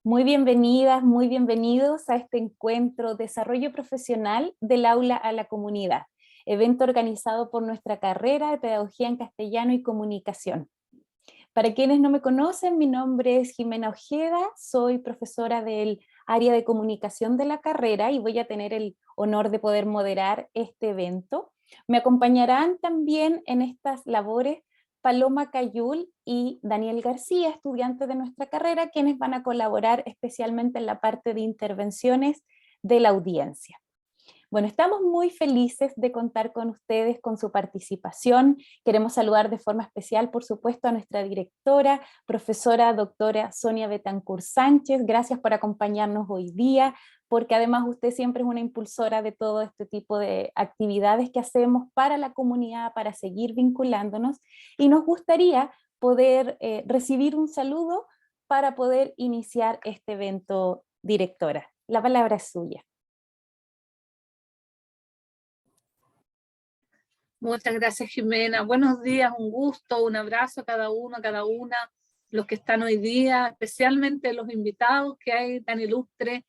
Muy bienvenidas, muy bienvenidos a este encuentro Desarrollo Profesional del Aula a la Comunidad, evento organizado por nuestra carrera de Pedagogía en Castellano y Comunicación. Para quienes no me conocen, mi nombre es Jimena Ojeda, soy profesora del área de comunicación de la carrera y voy a tener el honor de poder moderar este evento. Me acompañarán también en estas labores Paloma Cayul y Daniel García, estudiantes de nuestra carrera, quienes van a colaborar especialmente en la parte de intervenciones de la audiencia. Bueno, estamos muy felices de contar con ustedes, con su participación. Queremos saludar de forma especial, por supuesto, a nuestra directora, profesora doctora Sonia Betancourt Sánchez. Gracias por acompañarnos hoy día, porque además usted siempre es una impulsora de todo este tipo de actividades que hacemos para la comunidad, para seguir vinculándonos. Y nos gustaría poder recibir un saludo para poder iniciar este evento, directora. La palabra es suya. Muchas gracias, Jimena. Buenos días, un gusto, un abrazo a cada uno, a cada una, los que están hoy día, especialmente los invitados que hay tan ilustres,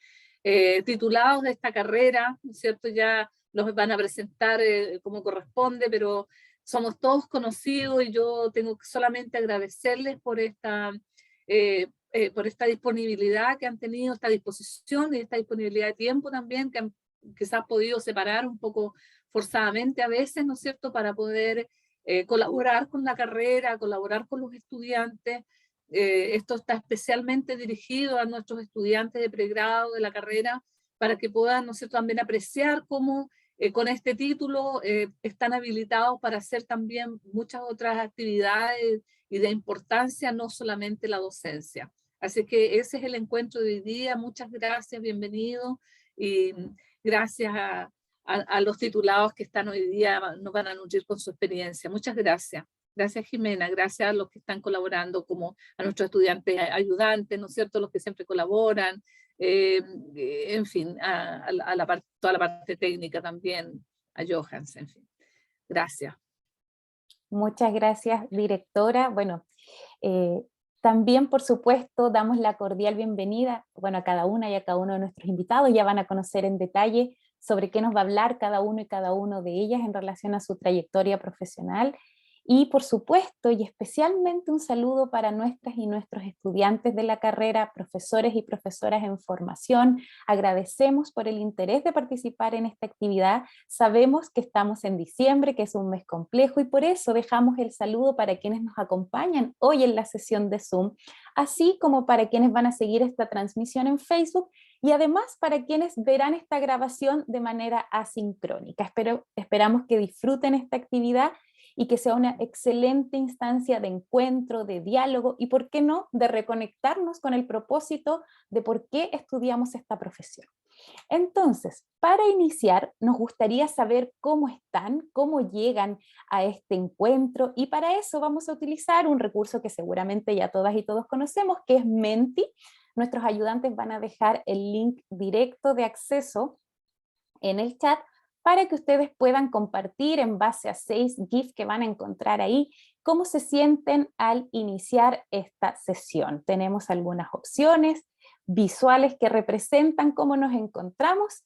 titulados de esta carrera, ¿no es cierto? Ya los van a presentar como corresponde, pero somos todos conocidos y yo tengo que solamente agradecerles por esta disponibilidad que han tenido, esta disposición y esta disponibilidad de tiempo también, que han quizás podido separar un poco forzadamente a veces, ¿no es cierto?, para poder colaborar con la carrera, colaborar con los estudiantes. Esto está especialmente dirigido a nuestros estudiantes de pregrado de la carrera para que puedan, ¿no es cierto?, también apreciar cómo con este título están habilitados para hacer también muchas otras actividades y de importancia, no solamente la docencia. Así que ese es el encuentro de hoy día. Muchas gracias, bienvenidos y gracias a los titulados que están hoy día, nos van a nutrir con su experiencia. Muchas gracias. Gracias, Jimena. Gracias a los que están colaborando, como a nuestros estudiantes ayudantes, ¿no es cierto?, los que siempre colaboran, en fin, toda la parte técnica también, a Johans, en fin. Gracias. Muchas gracias, directora. Bueno, también, por supuesto, damos la cordial bienvenida, bueno, a cada una y a cada uno de nuestros invitados. Ya van a conocer en detalle sobre qué nos va a hablar cada uno y cada uno de ellas en relación a su trayectoria profesional. Y por supuesto, y especialmente un saludo para nuestras y nuestros estudiantes de la carrera, profesores y profesoras en formación. Agradecemos por el interés de participar en esta actividad. Sabemos que estamos en diciembre, que es un mes complejo, y por eso dejamos el saludo para quienes nos acompañan hoy en la sesión de Zoom, así como para quienes van a seguir esta transmisión en Facebook, y además para quienes verán esta grabación de manera asincrónica. Esperamos que disfruten esta actividad y que sea una excelente instancia de encuentro, de diálogo y, ¿por qué no?, de reconectarnos con el propósito de por qué estudiamos esta profesión. Entonces, para iniciar, nos gustaría saber cómo están, cómo llegan a este encuentro, y para eso vamos a utilizar un recurso que seguramente ya todas y todos conocemos, que es Menti. Nuestros ayudantes van a dejar el link directo de acceso en el chat para que ustedes puedan compartir en base a 6 GIFs que van a encontrar ahí, cómo se sienten al iniciar esta sesión. Tenemos algunas opciones visuales que representan cómo nos encontramos,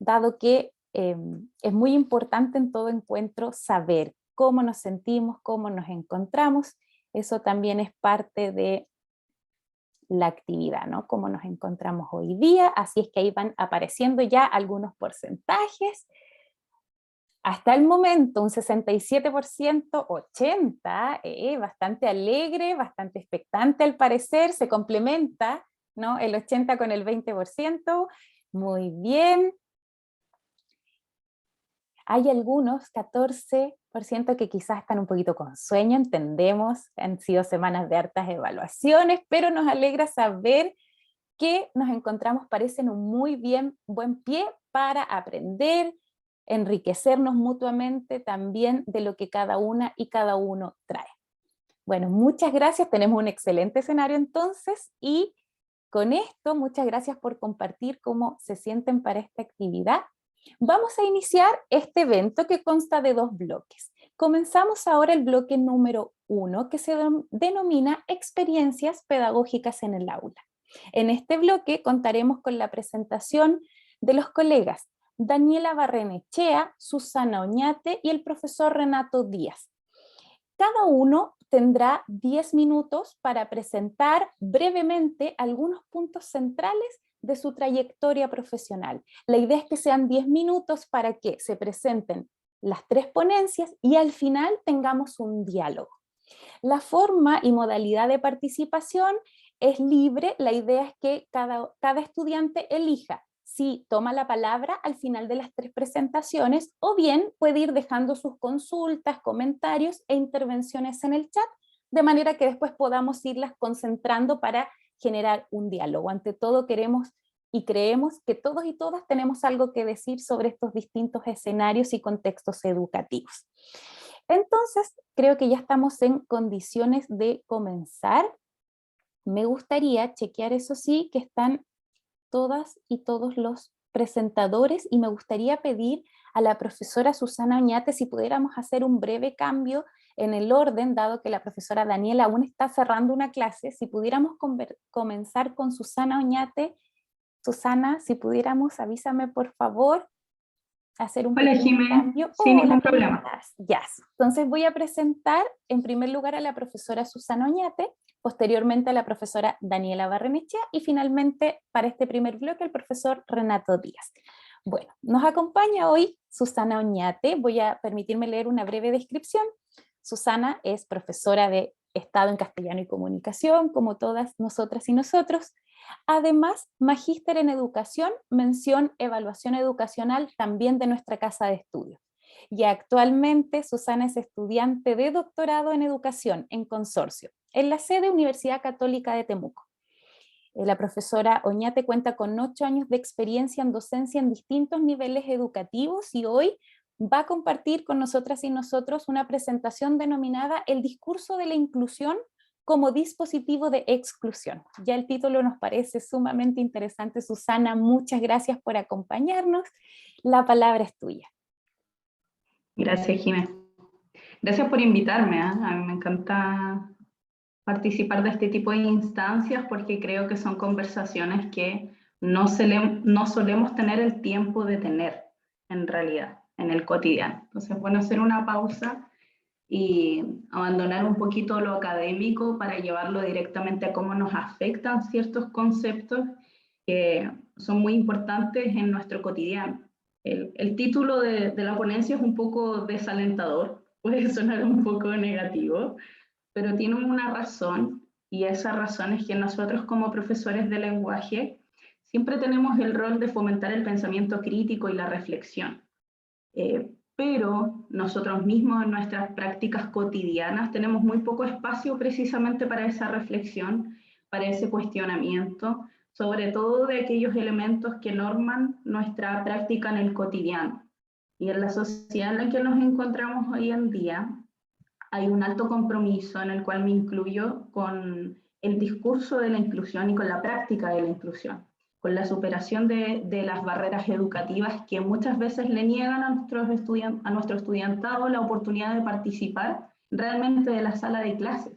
dado que es muy importante en todo encuentro saber cómo nos sentimos, cómo nos encontramos. Eso también es parte de la actividad, ¿no? Cómo nos encontramos hoy día. Así es que ahí van apareciendo ya algunos porcentajes. Hasta el momento un 67%, 80%, bastante alegre, bastante expectante al parecer, se complementa, ¿no?, el 80 con el 20%, muy bien. Hay algunos, 14%, que quizás están un poquito con sueño, entendemos, han sido semanas de hartas evaluaciones, pero nos alegra saber que nos encontramos, parece, en un muy buen pie para aprender, enriquecernos mutuamente también de lo que cada una y cada uno trae. Bueno, muchas gracias, tenemos un excelente escenario entonces, y con esto, muchas gracias por compartir cómo se sienten para esta actividad. Vamos a iniciar este evento que consta de 2 bloques. Comenzamos ahora el bloque número 1, que se denomina Experiencias Pedagógicas en el Aula. En este bloque contaremos con la presentación de los colegas Daniela Barrenechea, Susana Oñate y el profesor Renato Díaz. Cada uno tendrá 10 minutos para presentar brevemente algunos puntos centrales de su trayectoria profesional. La idea es que sean 10 minutos para que se presenten las 3 ponencias y al final tengamos un diálogo. La forma y modalidad de participación es libre, la idea es que cada estudiante elija si toma la palabra al final de las 3 presentaciones o bien puede ir dejando sus consultas, comentarios e intervenciones en el chat, de manera que después podamos irlas concentrando para generar un diálogo. Ante todo queremos y creemos que todos y todas tenemos algo que decir sobre estos distintos escenarios y contextos educativos. Entonces, creo que ya estamos en condiciones de comenzar. Me gustaría chequear, eso sí, que están todas y todos los presentadores y me gustaría pedir a la profesora Susana Oñate si pudiéramos hacer un breve cambio en el orden, dado que la profesora Daniela aún está cerrando una clase, si pudiéramos comenzar con Susana Oñate. Susana, si pudiéramos, avísame por favor, hacer un Hola, pequeño Jimé, cambio. sin Hola, ningún ¿cómo problema. estás? Ya. Entonces voy a presentar en primer lugar a la profesora Susana Oñate, posteriormente a la profesora Daniela Barrenechea y finalmente para este primer bloque el profesor Renato Díaz. Bueno, nos acompaña hoy Susana Oñate. Voy a permitirme leer una breve descripción. Susana es profesora de Estado en Castellano y Comunicación, como todas nosotras y nosotros. Además, magíster en educación, mención evaluación educacional también de nuestra casa de estudio. Y actualmente Susana es estudiante de doctorado en educación en consorcio, en la sede Universidad Católica de Temuco. La profesora Oñate cuenta con 8 años de experiencia en docencia en distintos niveles educativos y hoy va a compartir con nosotras y nosotros una presentación denominada El discurso de la inclusión como dispositivo de exclusión. Ya el título nos parece sumamente interesante. Susana, muchas gracias por acompañarnos. La palabra es tuya. Gracias, Jimé. Gracias por invitarme, ¿eh? A mí me encanta participar de este tipo de instancias porque creo que son conversaciones que no solemos tener el tiempo de tener, en realidad, en el cotidiano. Entonces, bueno, hacer una pausa y abandonar un poquito lo académico para llevarlo directamente a cómo nos afectan ciertos conceptos que son muy importantes en nuestro cotidiano. El título de la ponencia es un poco desalentador, puede sonar un poco negativo, pero tiene una razón, y esa razón es que nosotros como profesores de lenguaje siempre tenemos el rol de fomentar el pensamiento crítico y la reflexión. Pero nosotros mismos en nuestras prácticas cotidianas tenemos muy poco espacio precisamente para esa reflexión, para ese cuestionamiento, sobre todo de aquellos elementos que norman nuestra práctica en el cotidiano. Y en la sociedad en la que nos encontramos hoy en día, hay un alto compromiso en el cual me incluyo con el discurso de la inclusión y con la práctica de la inclusión, con la superación de las barreras educativas que muchas veces le niegan a nuestro estudiantado la oportunidad de participar realmente de la sala de clases.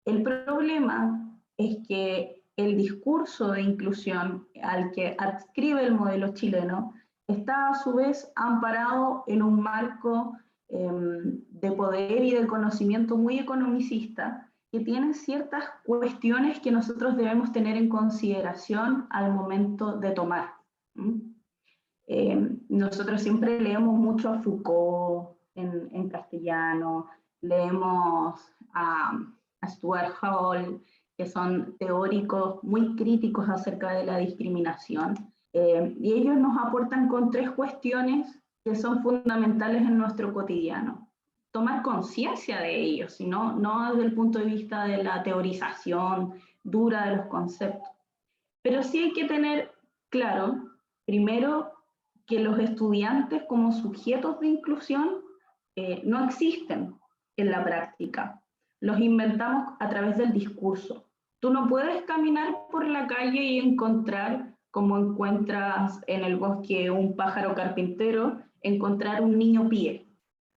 El problema es que el discurso de inclusión al que adscribe el modelo chileno está a su vez amparado en un marco de poder y de conocimiento muy economicista que tiene ciertas cuestiones que nosotros debemos tener en consideración al momento de tomar. Nosotros siempre leemos mucho a Foucault en castellano, leemos a Stuart Hall, que son teóricos muy críticos acerca de la discriminación, y ellos nos aportan con 3 cuestiones que son fundamentales en nuestro cotidiano. Tomar conciencia de ellos, no desde el punto de vista de la teorización dura de los conceptos. Pero sí hay que tener claro, primero, que los estudiantes como sujetos de inclusión no existen en la práctica. Los inventamos a través del discurso. Tú no puedes caminar por la calle y encontrar como encuentras en el bosque un pájaro carpintero, encontrar un niño píe.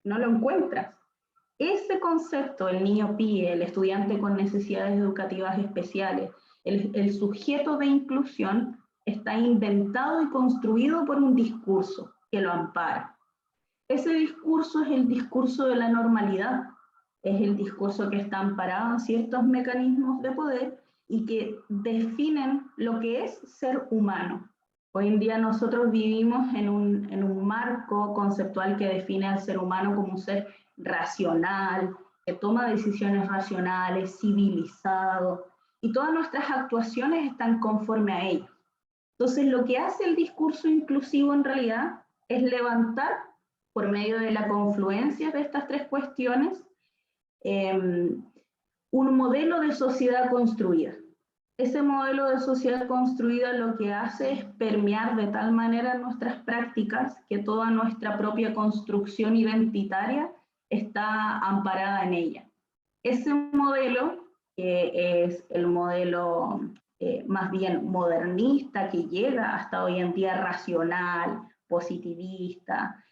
No lo encuentras. Ese concepto, el niño píe, el estudiante con necesidades educativas especiales, el sujeto de inclusión, está inventado y construido por un discurso que lo ampara. Ese discurso es el discurso de la normalidad, es el discurso que está amparado en ciertos mecanismos de poder y que definen lo que es ser humano. Hoy en día nosotros vivimos en un marco conceptual que define al ser humano como un ser racional, que toma decisiones racionales, civilizado, y todas nuestras actuaciones están conforme a ello. Entonces, lo que hace el discurso inclusivo en realidad es levantar, por medio de la confluencia de estas tres cuestiones, un modelo de sociedad construida. Ese modelo de sociedad construida lo que hace es permear de tal manera nuestras prácticas que toda nuestra propia construcción identitaria está amparada en ella. Ese modelo, que es el modelo más bien modernista, que llega hasta hoy en día racional, positivista,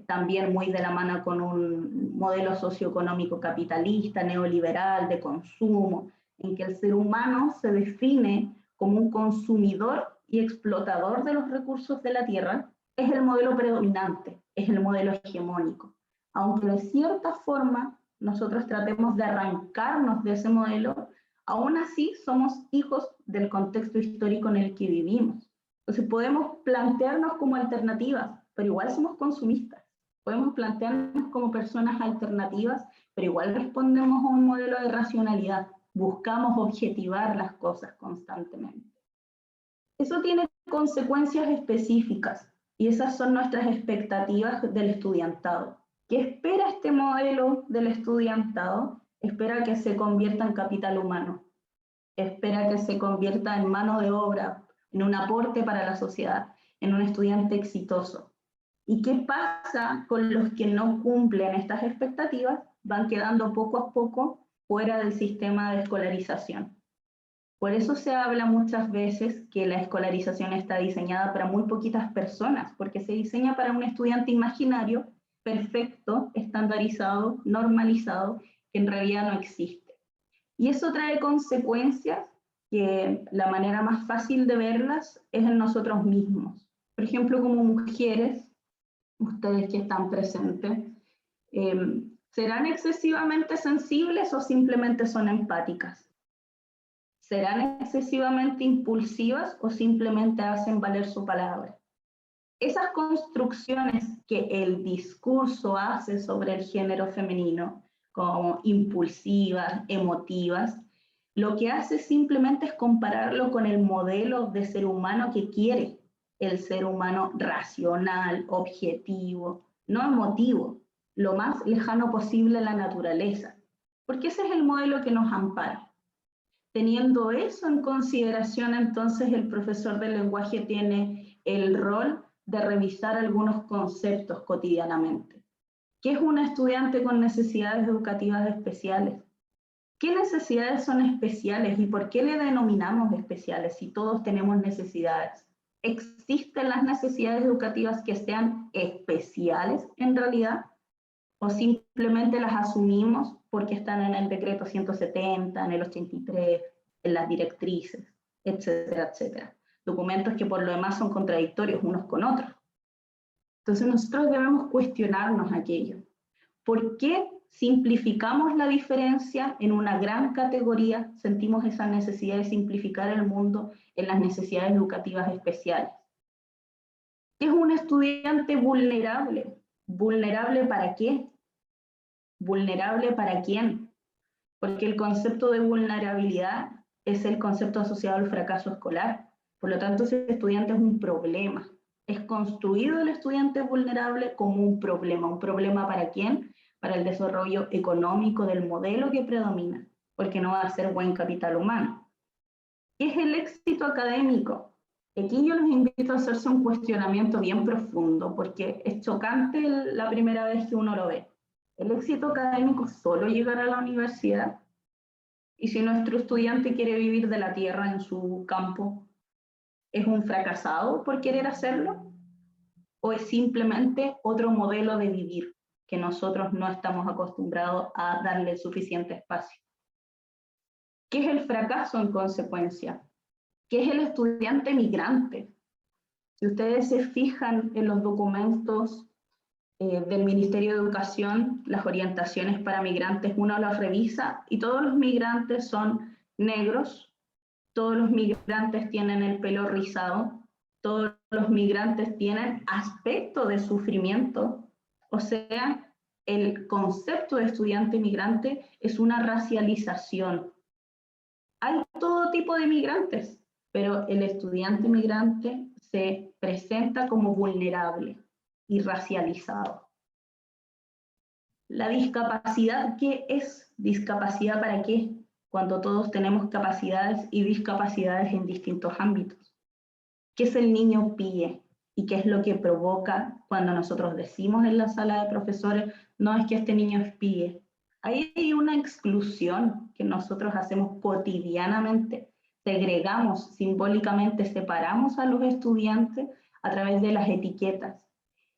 también muy de la mano con un modelo socioeconómico capitalista, neoliberal, de consumo, en que el ser humano se define como un consumidor y explotador de los recursos de la tierra, es el modelo predominante, es el modelo hegemónico. Aunque de cierta forma nosotros tratemos de arrancarnos de ese modelo, aún así somos hijos del contexto histórico en el que vivimos. Entonces podemos plantearnos como alternativas, pero igual somos consumistas. Podemos plantearnos como personas alternativas, pero igual respondemos a un modelo de racionalidad. Buscamos objetivar las cosas constantemente. Eso tiene consecuencias específicas y esas son nuestras expectativas del estudiantado. ¿Qué espera este modelo del estudiantado? Espera que se convierta en capital humano, espera que se convierta en mano de obra, en un aporte para la sociedad, en un estudiante exitoso. ¿Y qué pasa con los que no cumplen estas expectativas? Van quedando poco a poco fuera del sistema de escolarización. Por eso se habla muchas veces que la escolarización está diseñada para muy poquitas personas, porque se diseña para un estudiante imaginario, perfecto, estandarizado, normalizado, que en realidad no existe. Y eso trae consecuencias que la manera más fácil de verlas es en nosotros mismos. Por ejemplo, como mujeres, ustedes que están presentes, ¿serán excesivamente sensibles o simplemente son empáticas? ¿Serán excesivamente impulsivas o simplemente hacen valer su palabra? Esas construcciones que el discurso hace sobre el género femenino, como impulsivas, emotivas, lo que hace simplemente es compararlo con el modelo de ser humano que quiere el ser humano racional, objetivo, no emotivo, lo más lejano posible a la naturaleza, porque ese es el modelo que nos ampara. Teniendo eso en consideración, entonces el profesor del lenguaje tiene el rol de revisar algunos conceptos cotidianamente. ¿Qué es un estudiante con necesidades educativas especiales? ¿Qué necesidades son especiales y por qué le denominamos especiales si todos tenemos necesidades? ¿Existen las necesidades educativas que sean especiales en realidad? ¿O simplemente las asumimos porque están en el decreto 170, en el 83, en las directrices, etcétera, etcétera? Documentos que por lo demás son contradictorios unos con otros. Entonces nosotros debemos cuestionarnos aquello. ¿Por qué simplificamos la diferencia en una gran categoría? Sentimos esa necesidad de simplificar el mundo en las necesidades educativas especiales. ¿Qué es un estudiante vulnerable? ¿Vulnerable para qué? ¿Vulnerable para quién? Porque el concepto de vulnerabilidad es el concepto asociado al fracaso escolar. Por lo tanto, ese estudiante es un problema. Es construido el estudiante vulnerable como un problema. ¿Un problema para quién? Para el desarrollo económico del modelo que predomina, porque no va a ser buen capital humano. ¿Qué es el éxito académico? Aquí yo los invito a hacerse un cuestionamiento bien profundo, porque es chocante la primera vez que uno lo ve. ¿El éxito académico solo llegar a la universidad? ¿Y si nuestro estudiante quiere vivir de la tierra en su campo? ¿Es un fracasado por querer hacerlo? ¿O es simplemente otro modelo de vivir que nosotros no estamos acostumbrados a darle suficiente espacio? ¿Qué es el fracaso en consecuencia? ¿Qué es el estudiante migrante? Si ustedes se fijan en los documentos del Ministerio de Educación, las orientaciones para migrantes, uno las revisa y todos los migrantes son negros, todos los migrantes tienen el pelo rizado, todos los migrantes tienen aspecto de sufrimiento, o sea, el concepto de estudiante migrante es una racialización. Hay todo tipo de migrantes, pero el estudiante migrante se presenta como vulnerable y racializado. La discapacidad, ¿qué es? ¿Discapacidad para qué? Cuando todos tenemos capacidades y discapacidades en distintos ámbitos. ¿Qué es el niño PIE? ¿Y qué es lo que provoca cuando nosotros decimos en la sala de profesores, no es que este niño es PIE? Ahí hay una exclusión que nosotros hacemos cotidianamente. Segregamos, simbólicamente separamos a los estudiantes a través de las etiquetas.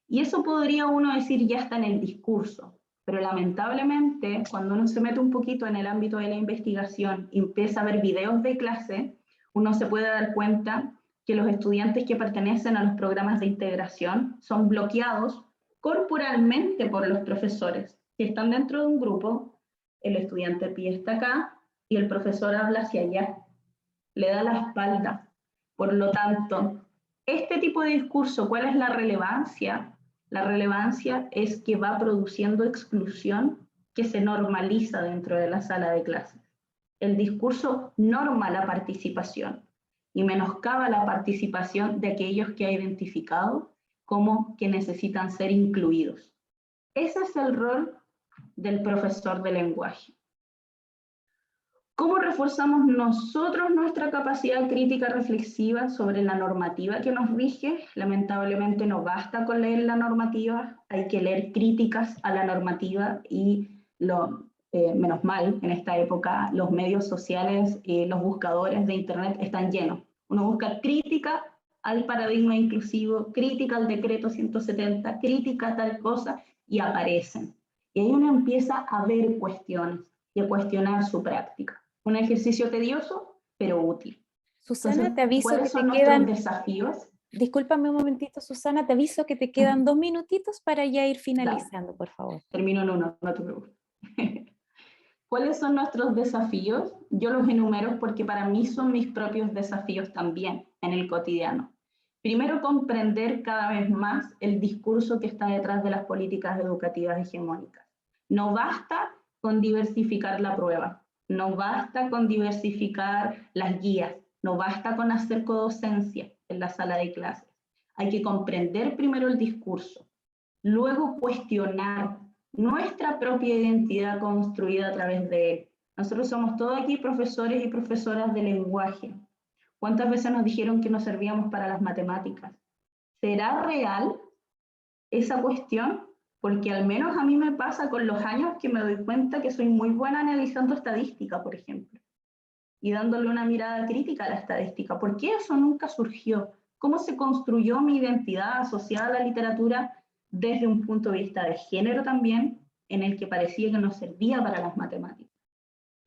Y eso podría uno decir ya está en el discurso, pero lamentablemente cuando uno se mete un poquito en el ámbito de la investigación y empieza a ver videos de clase, uno se puede dar cuenta que los estudiantes que pertenecen a los programas de integración son bloqueados corporalmente por los profesores. Si están dentro de un grupo, el estudiante PIE está acá y el profesor habla hacia allá, le da la espalda. Por lo tanto, este tipo de discurso, ¿cuál es la relevancia? La relevancia es que va produciendo exclusión que se normaliza dentro de la sala de clases. El discurso norma la participación y menoscaba la participación de aquellos que ha identificado como que necesitan ser incluidos. Ese es el rol del profesor de lenguaje. ¿Cómo reforzamos nosotros nuestra capacidad crítica reflexiva sobre la normativa que nos rige? Lamentablemente no basta con leer la normativa, hay que leer críticas a la normativa y menos mal, en esta época los medios sociales, los buscadores de internet están llenos. Uno busca crítica al paradigma inclusivo, crítica al decreto 170, crítica a tal cosa y aparecen. Y ahí uno empieza a ver cuestiones y a cuestionar su práctica. Un ejercicio tedioso, pero útil. Susana, Entonces, te aviso ¿cuáles que son te nuestros quedan, desafíos? discúlpame un momentito, Susana, te aviso que te quedan 2 minutitos para ya ir finalizando, por favor. Termino en uno, no te preocupes. ¿Cuáles son nuestros desafíos? Yo los enumero porque para mí son mis propios desafíos también en el cotidiano. Primero, comprender cada vez más el discurso que está detrás de las políticas educativas hegemónicas. No basta con diversificar la prueba, no basta con diversificar las guías, no basta con hacer codocencia en la sala de clases. Hay que comprender primero el discurso, luego cuestionar nuestra propia identidad construida a través de él. Nosotros somos todos aquí profesores y profesoras de lenguaje. ¿Cuántas veces nos dijeron que nos servíamos para las matemáticas? ¿Será real esa cuestión? Porque al menos a mí me pasa con los años que me doy cuenta que soy muy buena analizando estadística, por ejemplo, y dándole una mirada crítica a la estadística. ¿Por qué eso nunca surgió? ¿Cómo se construyó mi identidad asociada a la literatura desde un punto de vista de género también, en el que parecía que nos servía para las matemáticas?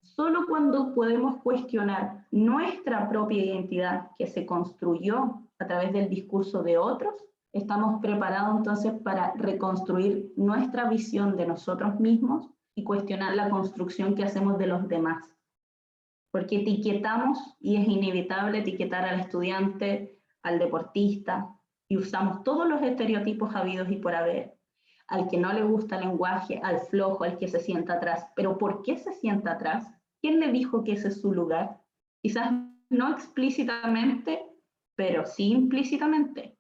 Solo cuando podemos cuestionar nuestra propia identidad que se construyó a través del discurso de otros, estamos preparados entonces para reconstruir nuestra visión de nosotros mismos y cuestionar la construcción que hacemos de los demás. Porque etiquetamos, y es inevitable etiquetar al estudiante, al deportista, y usamos todos los estereotipos habidos y por haber, al que no le gusta el lenguaje, al flojo, al que se sienta atrás. ¿Pero por qué se sienta atrás? ¿Quién le dijo que ese es su lugar? Quizás no explícitamente, pero sí implícitamente.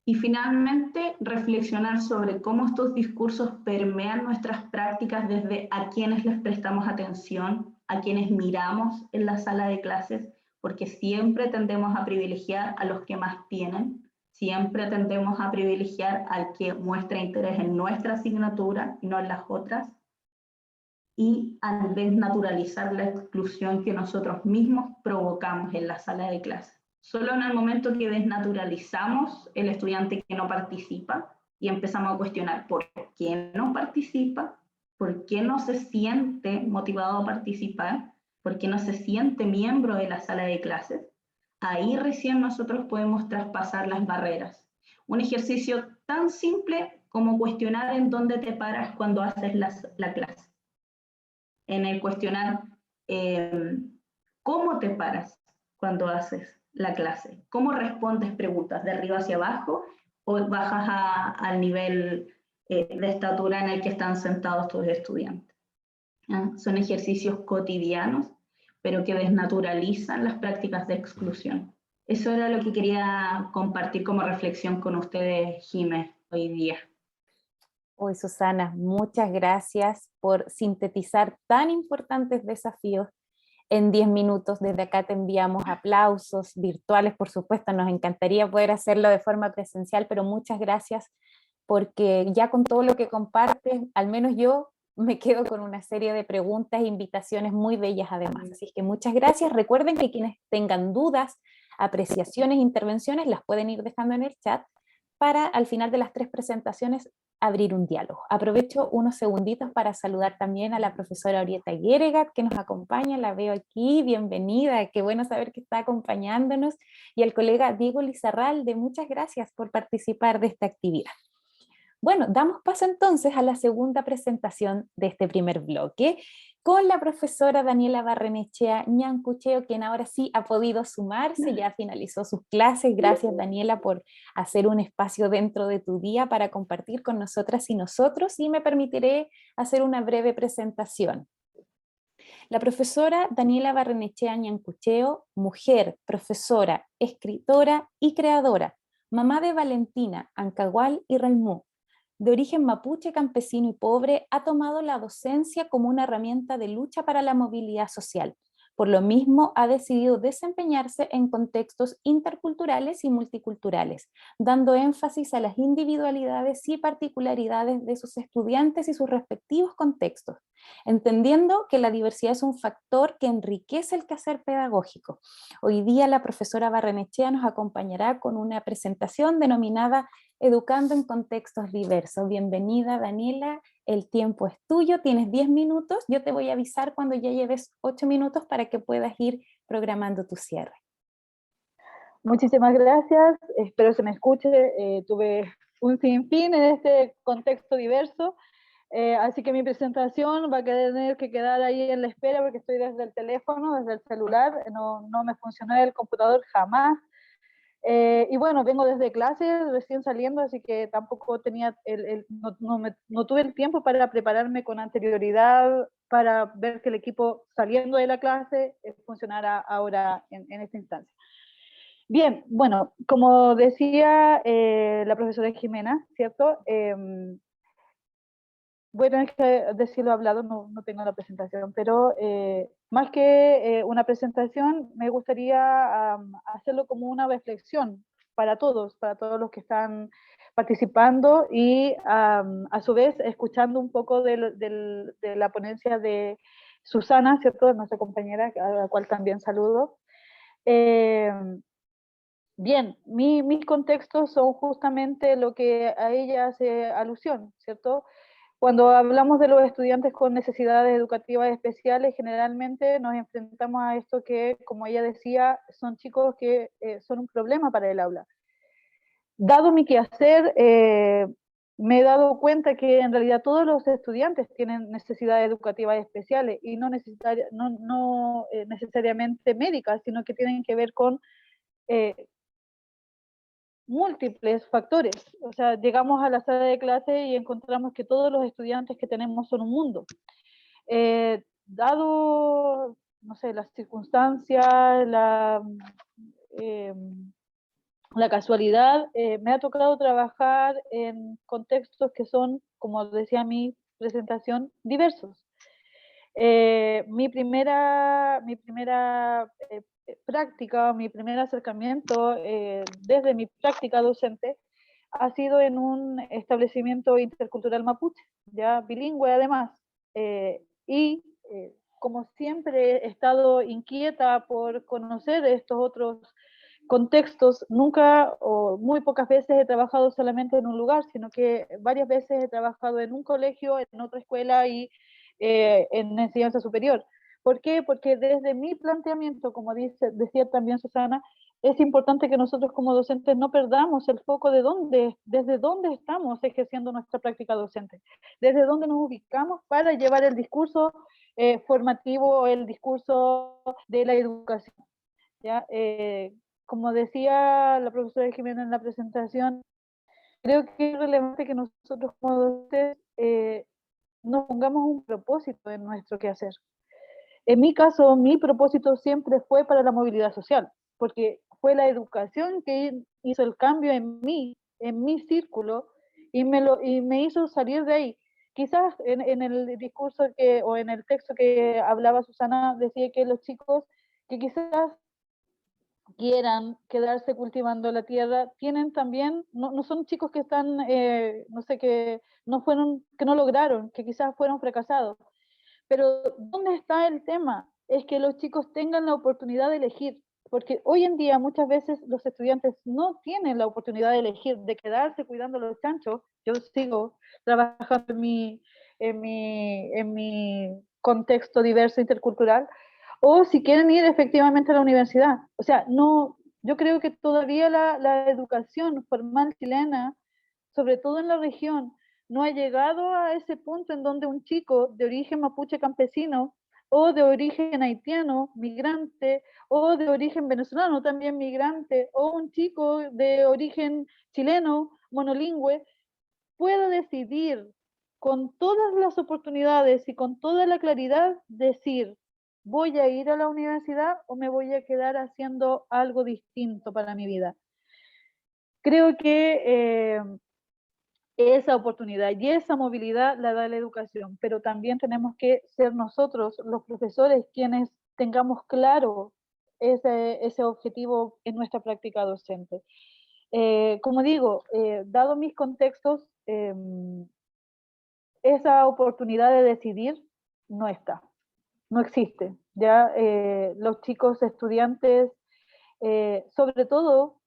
Y finalmente, reflexionar sobre cómo estos discursos permean nuestras prácticas desde a quienes les prestamos atención, a quienes miramos en la sala de clases, porque siempre tendemos a privilegiar a los que más tienen, siempre tendemos a privilegiar al que muestra interés en nuestra asignatura y no en las otras. y al desnaturalizar la exclusión que nosotros mismos provocamos en la sala de clase. Solo en el momento que desnaturalizamos el estudiante que no participa y empezamos a cuestionar por qué no participa, por qué no se siente motivado a participar, por qué no se siente miembro de la sala de clases, ahí recién nosotros podemos traspasar las barreras. Un ejercicio tan simple como cuestionar en dónde te paras cuando haces la clase. En el cuestionar cómo te paras cuando haces la clase, cómo respondes preguntas, de arriba hacia abajo o bajas al nivel de estatura en el que están sentados tus estudiantes. Son ejercicios cotidianos, pero que desnaturalizan las prácticas de exclusión. Eso era lo que quería compartir como reflexión con ustedes, Jimé, hoy día. Hoy, Susana, muchas gracias por sintetizar tan importantes desafíos en 10 minutos. Desde acá te enviamos aplausos virtuales, por supuesto, nos encantaría poder hacerlo de forma presencial, pero muchas gracias porque ya con todo lo que compartes, al menos yo me quedo con una serie de preguntas e invitaciones muy bellas además. Así que muchas gracias. Recuerden que quienes tengan dudas, apreciaciones, intervenciones, las pueden ir dejando en el chat para al final de las 3 presentaciones abrir un diálogo. Aprovecho unos segunditos para saludar también a la profesora Orieta Guéregat, que nos acompaña, la veo aquí, bienvenida, qué bueno saber que está acompañándonos, y al colega Diego Lizarralde, muchas gracias por participar de esta actividad. Bueno, damos paso entonces a la segunda presentación de este primer bloque, con la profesora Daniela Barrenechea Ñancucheo, quien ahora sí ha podido sumarse, ya finalizó sus clases. Gracias, Daniela, por hacer un espacio dentro de tu día para compartir con nosotras y nosotros, y me permitiré hacer una breve presentación. La profesora Daniela Barrenechea Ñancucheo, mujer, profesora, escritora y creadora, mamá de Valentina, Ancahual y Ralmú, de origen mapuche, campesino y pobre, ha tomado la docencia como una herramienta de lucha para la movilidad social. Por lo mismo, ha decidido desempeñarse en contextos interculturales y multiculturales, dando énfasis a las individualidades y particularidades de sus estudiantes y sus respectivos contextos, entendiendo que la diversidad es un factor que enriquece el quehacer pedagógico. Hoy día la profesora Barrenechea nos acompañará con una presentación denominada Educando en contextos diversos. Bienvenida, Daniela, el tiempo es tuyo, tienes 10 minutos, yo te voy a avisar cuando ya lleves 8 minutos para que puedas ir programando tu cierre. Muchísimas gracias, espero se me escuche. Tuve un sinfín en este contexto diverso, así que mi presentación va a tener que quedar ahí en la espera porque estoy desde el teléfono, desde el celular, no me funcionó el computador jamás. Y bueno, vengo desde clases, recién saliendo, así que tampoco tenía no tuve el tiempo para prepararme con anterioridad para ver que el equipo saliendo de la clase funcionara ahora en esta instancia. Bien, bueno, como decía la profesora Jimena, ¿cierto? Voy a tener que decirlo hablado, no tengo la presentación, pero más que una presentación, me gustaría hacerlo como una reflexión para todos los que están participando y a su vez escuchando un poco de la ponencia de Susana, ¿cierto? Nuestra compañera, a la cual también saludo. Bien, mis contextos son justamente lo que a ella hace alusión, ¿cierto? Cuando hablamos de los estudiantes con necesidades educativas especiales, generalmente nos enfrentamos a esto que, como ella decía, son chicos que son un problema para el aula. Dado mi quehacer, me he dado cuenta que en realidad todos los estudiantes tienen necesidades educativas especiales y no necesariamente médicas, sino que tienen que ver con múltiples factores. O sea, llegamos a la sala de clase y encontramos que todos los estudiantes que tenemos son un mundo. Dado, no sé, las circunstancias, la casualidad, me ha tocado trabajar en contextos que son, como decía mi presentación, diversos. Mi primera práctica, mi primer acercamiento desde mi práctica docente ha sido en un establecimiento intercultural mapuche, ya bilingüe además. y como siempre he estado inquieta por conocer estos otros contextos, nunca o muy pocas veces he trabajado solamente en un lugar, sino que varias veces he trabajado en un colegio, en otra escuela y en enseñanza superior. ¿Por qué? Porque desde mi planteamiento, como decía también Susana, es importante que nosotros como docentes no perdamos el foco de desde dónde estamos ejerciendo nuestra práctica docente, desde dónde nos ubicamos para llevar el discurso formativo, el discurso de la educación. ¿Ya? Como decía la profesora Jimena en la presentación, creo que es relevante que nosotros como docentes nos pongamos un propósito en nuestro quehacer. En mi caso, mi propósito siempre fue para la movilidad social, porque fue la educación que hizo el cambio en mi círculo, y me hizo salir de ahí. Quizás en el discurso o en el texto que hablaba Susana, decía que los chicos que quizás quieran quedarse cultivando la tierra, tienen también, no son chicos que están, no sé, que no lograron, que quizás fueron fracasados. Pero ¿dónde está el tema? Es que los chicos tengan la oportunidad de elegir, porque hoy en día muchas veces los estudiantes no tienen la oportunidad de elegir, de quedarse cuidando los chanchos. Yo sigo trabajando en mi contexto diverso intercultural, o si quieren ir efectivamente a la universidad. O sea, no, yo creo que todavía la educación formal chilena, sobre todo en la región, no ha llegado a ese punto en donde un chico de origen mapuche campesino o de origen haitiano, migrante, o de origen venezolano también migrante, o un chico de origen chileno, monolingüe, pueda decidir con todas las oportunidades y con toda la claridad decir, voy a ir a la universidad o me voy a quedar haciendo algo distinto para mi vida. Creo que esa oportunidad y esa movilidad la da la educación, pero también tenemos que ser nosotros, los profesores, quienes tengamos claro ese objetivo en nuestra práctica docente. Como digo, dado mis contextos, esa oportunidad de decidir no está, no existe. Ya los chicos estudiantes, sobre todo,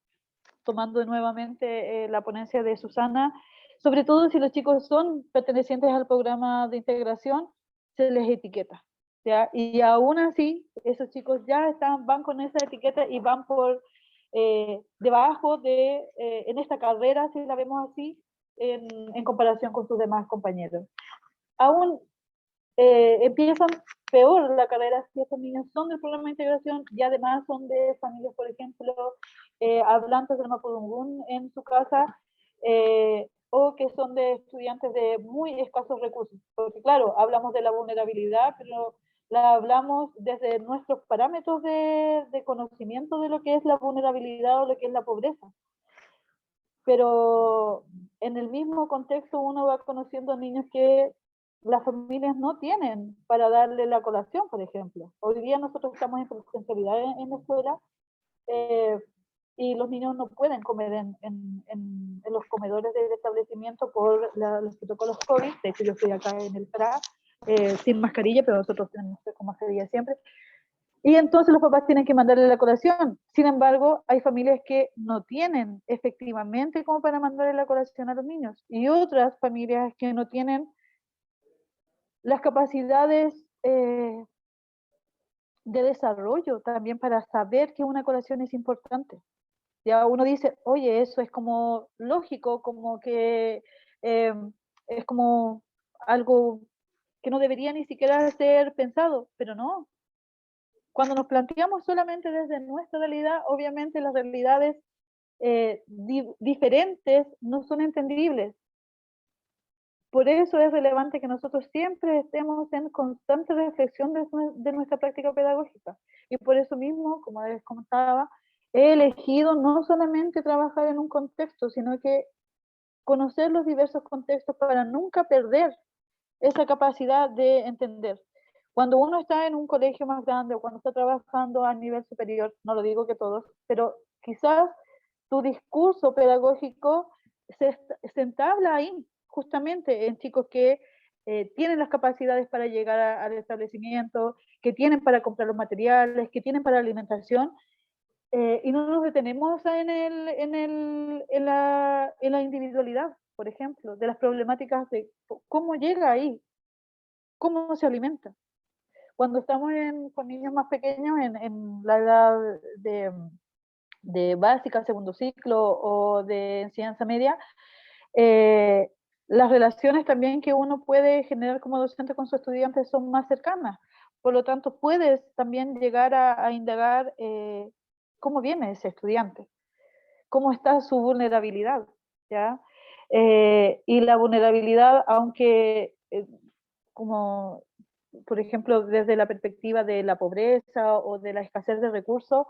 tomando nuevamente la ponencia de Susana, sobre todo si los chicos son pertenecientes al programa de integración, se les etiqueta. ¿Ya? Y aún así, esos chicos ya van con esa etiqueta y van por debajo en esta carrera, si la vemos así, en comparación con sus demás compañeros. Aún empiezan peor la carrera si estos niños son del programa de integración y además son de familias, por ejemplo, hablantes del mapudungún en su casa, o que son de estudiantes de muy escasos recursos. Porque claro, hablamos de la vulnerabilidad, pero la hablamos desde nuestros parámetros de conocimiento de lo que es la vulnerabilidad o lo que es la pobreza. Pero en el mismo contexto uno va conociendo niños que las familias no tienen para darle la colación, por ejemplo. Hoy día nosotros estamos en presencialidad en la escuela, y los niños no pueden comer en los comedores del establecimiento por los protocolos COVID. De hecho, yo estoy acá en el PRA sin mascarilla, pero nosotros tenemos que con mascarilla siempre. Y entonces los papás tienen que mandarle la colación. Sin embargo, hay familias que no tienen efectivamente como para mandarle la colación a los niños. Y otras familias que no tienen las capacidades de desarrollo también para saber que una colación es importante. Ya uno dice, oye, eso es como lógico, como que es como algo que no debería ni siquiera ser pensado, pero no. Cuando nos planteamos solamente desde nuestra realidad, obviamente las realidades diferentes no son entendibles. Por eso es relevante que nosotros siempre estemos en constante reflexión de nuestra práctica pedagógica. Y por eso mismo, como les comentaba, he elegido no solamente trabajar en un contexto, sino que conocer los diversos contextos para nunca perder esa capacidad de entender. Cuando uno está en un colegio más grande o cuando está trabajando a nivel superior, no lo digo que todos, pero quizás tu discurso pedagógico se entabla ahí, justamente en chicos que tienen las capacidades para llegar al establecimiento, que tienen para comprar los materiales, que tienen para alimentación, y no nos detenemos en la individualidad, por ejemplo, de las problemáticas de cómo llega ahí, cómo se alimenta. Cuando estamos con niños más pequeños, en la edad de básica, segundo ciclo o de enseñanza media, las relaciones también que uno puede generar como docente con sus estudiantes son más cercanas. Por lo tanto, puedes también llegar a indagar cómo viene ese estudiante, cómo está su vulnerabilidad, ¿ya? Y la vulnerabilidad, aunque como por ejemplo desde la perspectiva de la pobreza o de la escasez de recursos,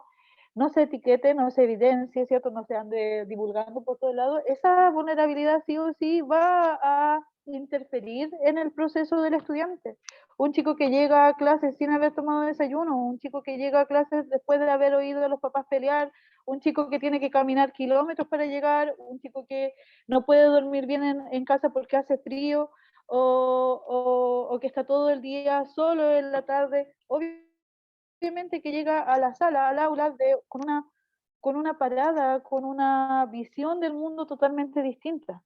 no se etiquete, no se evidencie, ¿cierto? No se ande divulgando por todo lado, esa vulnerabilidad sí o sí va a interferir en el proceso del estudiante. Un chico que llega a clases sin haber tomado desayuno, un chico que llega a clases después de haber oído a los papás pelear, un chico que tiene que caminar kilómetros para llegar, un chico que no puede dormir bien en casa porque hace frío, o que está todo el día solo en la tarde, obviamente que llega a la sala, al aula, con una parada, con una visión del mundo totalmente distinta.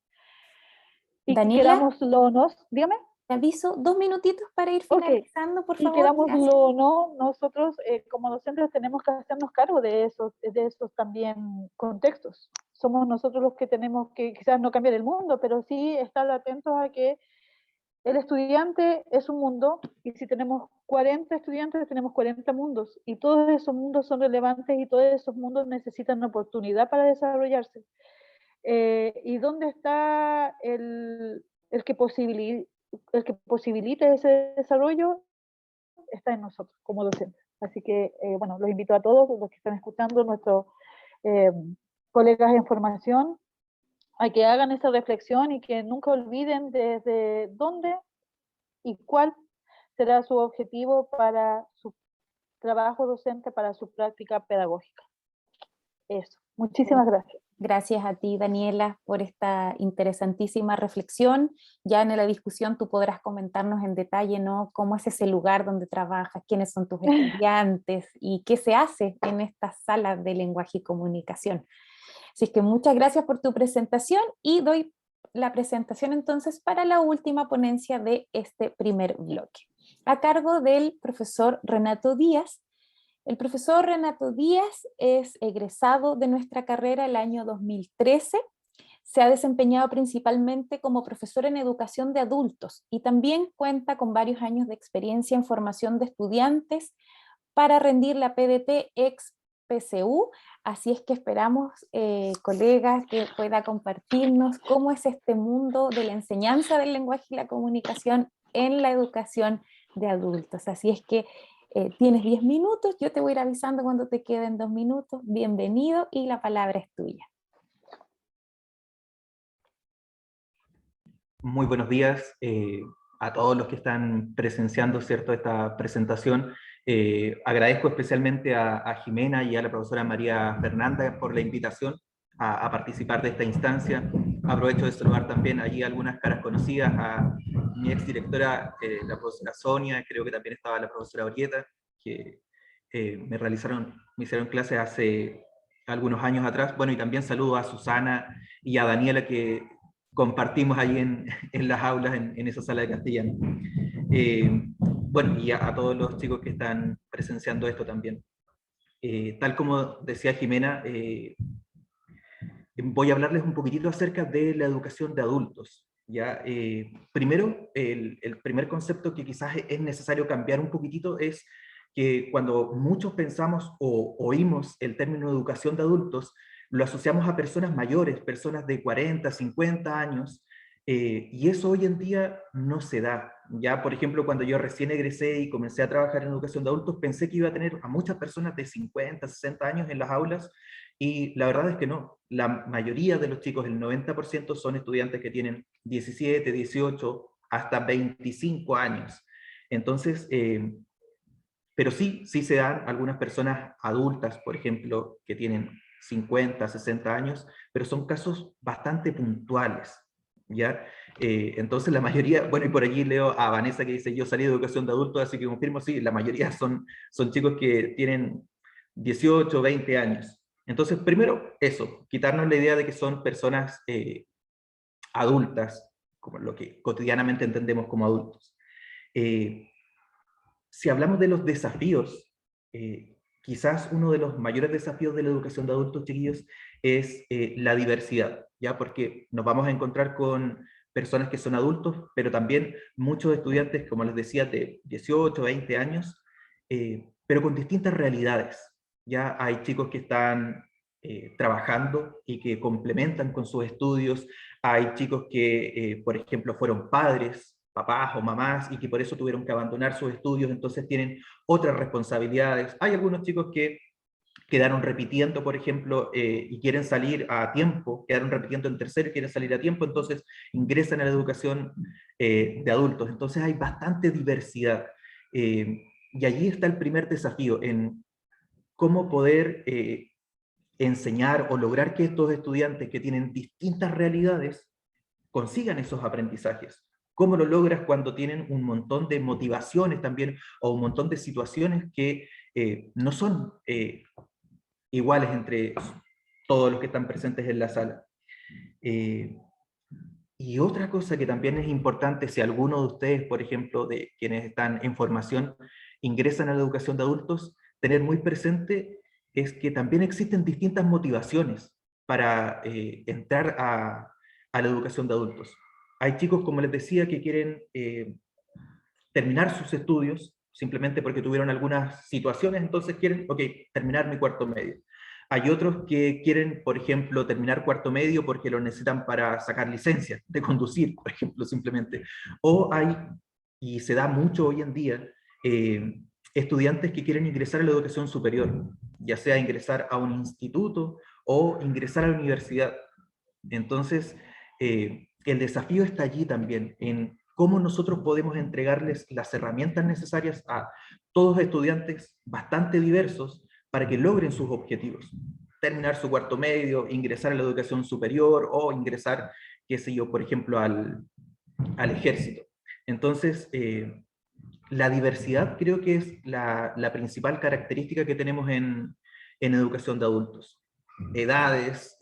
Y Daniela, querámoslo o no, dígame. te aviso 2 minutitos para ir Ok, finalizando, por y favor. querámoslo Gracias. o no, nosotros como docentes tenemos que hacernos cargo de esos también contextos. Somos nosotros los que tenemos que quizás no cambiar el mundo, pero sí estar atentos a que el estudiante es un mundo, y si tenemos 40 estudiantes, tenemos 40 mundos, y todos esos mundos son relevantes y todos esos mundos necesitan una oportunidad para desarrollarse. ¿Y dónde está el que posibilite ese desarrollo? Está en nosotros, como docentes. Así que, bueno, los invito a todos los que están escuchando, nuestros eh, colegas en formación, a que hagan esa reflexión y que nunca olviden desde dónde y cuál será su objetivo para su trabajo docente, para su práctica pedagógica. Eso. Muchísimas gracias. Gracias a ti, Daniela, por esta interesantísima reflexión. Ya en la discusión tú podrás comentarnos en detalle, ¿no?, cómo es ese lugar donde trabajas, quiénes son tus estudiantes y qué se hace en estas salas de lenguaje y comunicación. Así es que muchas gracias por tu presentación y doy la presentación entonces para la última ponencia de este primer bloque, a cargo del profesor Renato Díaz. El profesor Renato Díaz es egresado de nuestra carrera el año 2013, se ha desempeñado principalmente como profesor en educación de adultos y también cuenta con varios años de experiencia en formación de estudiantes para rendir la PDT ex PCU, así es que esperamos, colegas, que pueda compartirnos cómo es este mundo de la enseñanza del lenguaje y la comunicación en la educación de adultos. Así es que tienes 10 minutos, yo te voy a ir avisando cuando te queden 2 minutos. Bienvenido y la palabra es tuya. Muy buenos días a todos los que están presenciando, ¿cierto?, esta presentación. Agradezco especialmente a Jimena y a la profesora María Fernanda por la invitación a participar de esta instancia. Aprovecho de saludar también allí algunas caras conocidas, a mi exdirectora, la profesora Sonia, creo que también estaba la profesora Orieta, que me hicieron clases hace algunos años atrás. Bueno, y también saludo a Susana y a Daniela, que compartimos allí en las aulas, en esa sala de castellano. Bueno, y a todos los chicos que están presenciando esto también. Tal como decía Jimena, voy a hablarles un poquitito acerca de la educación de adultos. ¿Ya? Primero, el primer concepto que quizás es necesario cambiar un poquitito es que cuando muchos pensamos o oímos el término educación de adultos, lo asociamos a personas mayores, personas de 40, 50 años, y eso hoy en día no se da. Ya, por ejemplo, cuando yo recién egresé y comencé a trabajar en educación de adultos, pensé que iba a tener a muchas personas de 50, 60 años en las aulas, y la verdad es que no. La mayoría de los chicos, el 90%, son estudiantes que tienen 17, 18, hasta 25 años. Entonces, pero sí se dan algunas personas adultas, por ejemplo, que tienen 50, 60 años, pero son casos bastante puntuales. ¿ya? Entonces la mayoría, bueno, y por allí leo a Vanessa que dice, yo salí de educación de adultos, así que confirmo, sí, la mayoría son chicos que tienen 18, 20 años. Entonces, primero, eso, quitarnos la idea de que son personas adultas, como lo que cotidianamente entendemos como adultos. Si hablamos de los desafíos, quizás uno de los mayores desafíos de la educación de adultos, chiquillos, es la diversidad, ¿ya? Porque nos vamos a encontrar con personas que son adultos, pero también muchos estudiantes, como les decía, de 18, 20 años, pero con distintas realidades. Ya hay chicos que están trabajando y que complementan con sus estudios, hay chicos que, por ejemplo, fueron padres, papás o mamás, y que por eso tuvieron que abandonar sus estudios, entonces tienen otras responsabilidades. Hay algunos chicos que quedaron repitiendo, por ejemplo, y quieren salir a tiempo, quedaron repitiendo en tercero y quieren salir a tiempo, entonces ingresan a la educación de adultos. Entonces hay bastante diversidad. Y allí está el primer desafío, en cómo poder enseñar o lograr que estos estudiantes que tienen distintas realidades consigan esos aprendizajes. ¿Cómo lo logras cuando tienen un montón de motivaciones también o un montón de situaciones que no son iguales entre todos los que están presentes en la sala? Y otra cosa que también es importante, si alguno de ustedes, por ejemplo, de quienes están en formación, ingresan a la educación de adultos, tener muy presente es que también existen distintas motivaciones para entrar a la educación de adultos. Hay chicos, como les decía, que quieren terminar sus estudios simplemente porque tuvieron algunas situaciones, entonces quieren, ok, terminar mi cuarto medio. Hay otros que quieren, por ejemplo, terminar cuarto medio porque lo necesitan para sacar licencia de conducir, por ejemplo, simplemente. O hay, y se da mucho hoy en día, estudiantes que quieren ingresar a la educación superior, ya sea ingresar a un instituto o ingresar a la universidad. Entonces, el desafío está allí también, en cómo nosotros podemos entregarles las herramientas necesarias a todos estudiantes bastante diversos para que logren sus objetivos. Terminar su cuarto medio, ingresar a la educación superior o ingresar, qué sé yo, por ejemplo, al ejército. Entonces, la diversidad creo que es la principal característica que tenemos en educación de adultos. Edades,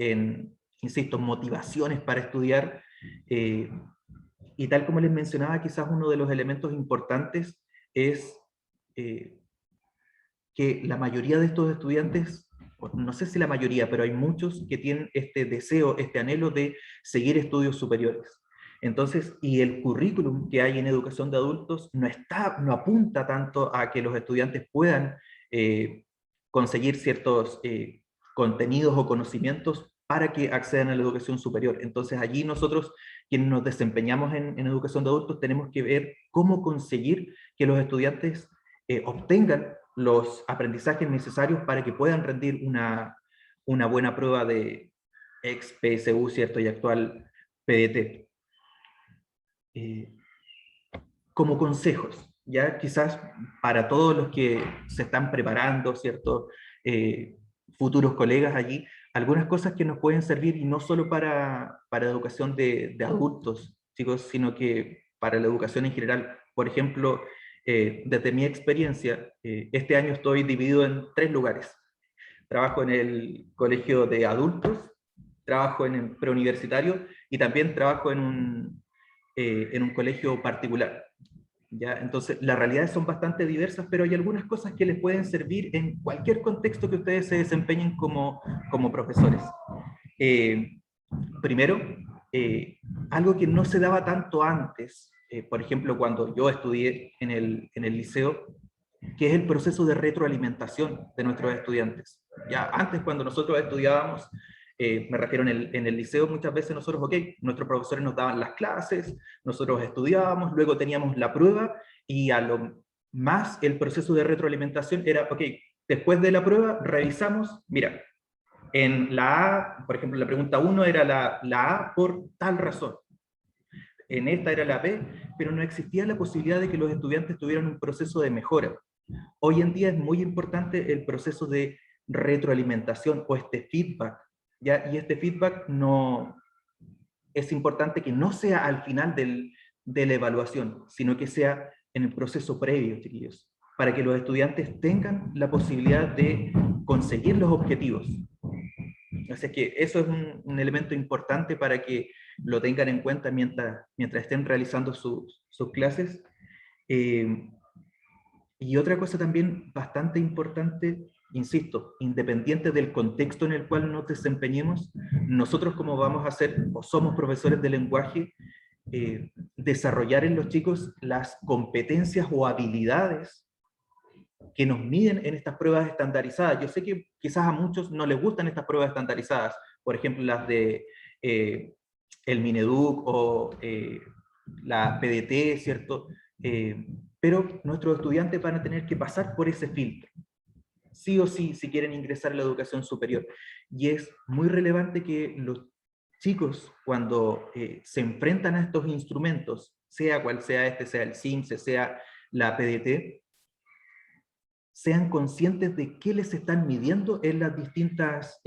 insisto, motivaciones para estudiar, y tal como les mencionaba, quizás uno de los elementos importantes es que la mayoría de estos estudiantes, no sé si la mayoría, pero hay muchos que tienen este deseo, este anhelo de seguir estudios superiores. Entonces, y el currículum que hay en educación de adultos no apunta tanto a que los estudiantes puedan conseguir ciertos contenidos o conocimientos para que accedan a la educación superior. Entonces allí nosotros, quienes nos desempeñamos en educación de adultos, tenemos que ver cómo conseguir que los estudiantes obtengan los aprendizajes necesarios para que puedan rendir una buena prueba de ex-PSU, ¿cierto? Y actual PDT. Como consejos, ya quizás para todos los que se están preparando, ¿cierto? Futuros colegas allí, algunas cosas que nos pueden servir, y no solo para educación de adultos, chicos, sino que para la educación en general. Por ejemplo, desde mi experiencia, este año estoy dividido en 3 lugares. Trabajo en el colegio de adultos, trabajo en el preuniversitario y también trabajo en un colegio particular. ¿Ya? Entonces, las realidades son bastante diversas, pero hay algunas cosas que les pueden servir en cualquier contexto que ustedes se desempeñen como profesores. Primero, algo que no se daba tanto antes, por ejemplo, cuando yo estudié en el liceo, que es el proceso de retroalimentación de nuestros estudiantes. Ya antes, cuando nosotros estudiábamos, me refiero en el liceo, muchas veces nosotros, ok, nuestros profesores nos daban las clases, nosotros estudiábamos, luego teníamos la prueba, y a lo más el proceso de retroalimentación era, ok, después de la prueba revisamos, mira, en la A, por ejemplo, la pregunta 1 era la A por tal razón, en esta era la B, pero no existía la posibilidad de que los estudiantes tuvieran un proceso de mejora. Hoy en día es muy importante el proceso de retroalimentación o este feedback, ¿ya? Y este feedback es importante que no sea al final de la evaluación, sino que sea en el proceso previo, chiquillos, para que los estudiantes tengan la posibilidad de conseguir los objetivos. Así que eso es un elemento importante para que lo tengan en cuenta mientras estén realizando sus clases. Y otra cosa también bastante importante, insisto, independiente del contexto en el cual nos desempeñemos, nosotros como vamos a ser o somos profesores de lenguaje, desarrollar en los chicos las competencias o habilidades que nos miden en estas pruebas estandarizadas. Yo sé que quizás a muchos no les gustan estas pruebas estandarizadas, por ejemplo las de el Mineduc o la PDT, ¿cierto? Pero nuestros estudiantes van a tener que pasar por ese filtro, sí o sí, si quieren ingresar a la educación superior. Y es muy relevante que los chicos, cuando se enfrentan a estos instrumentos, sea cual sea este, sea el CIMSE, sea la PDT, sean conscientes de qué les están midiendo en las distintas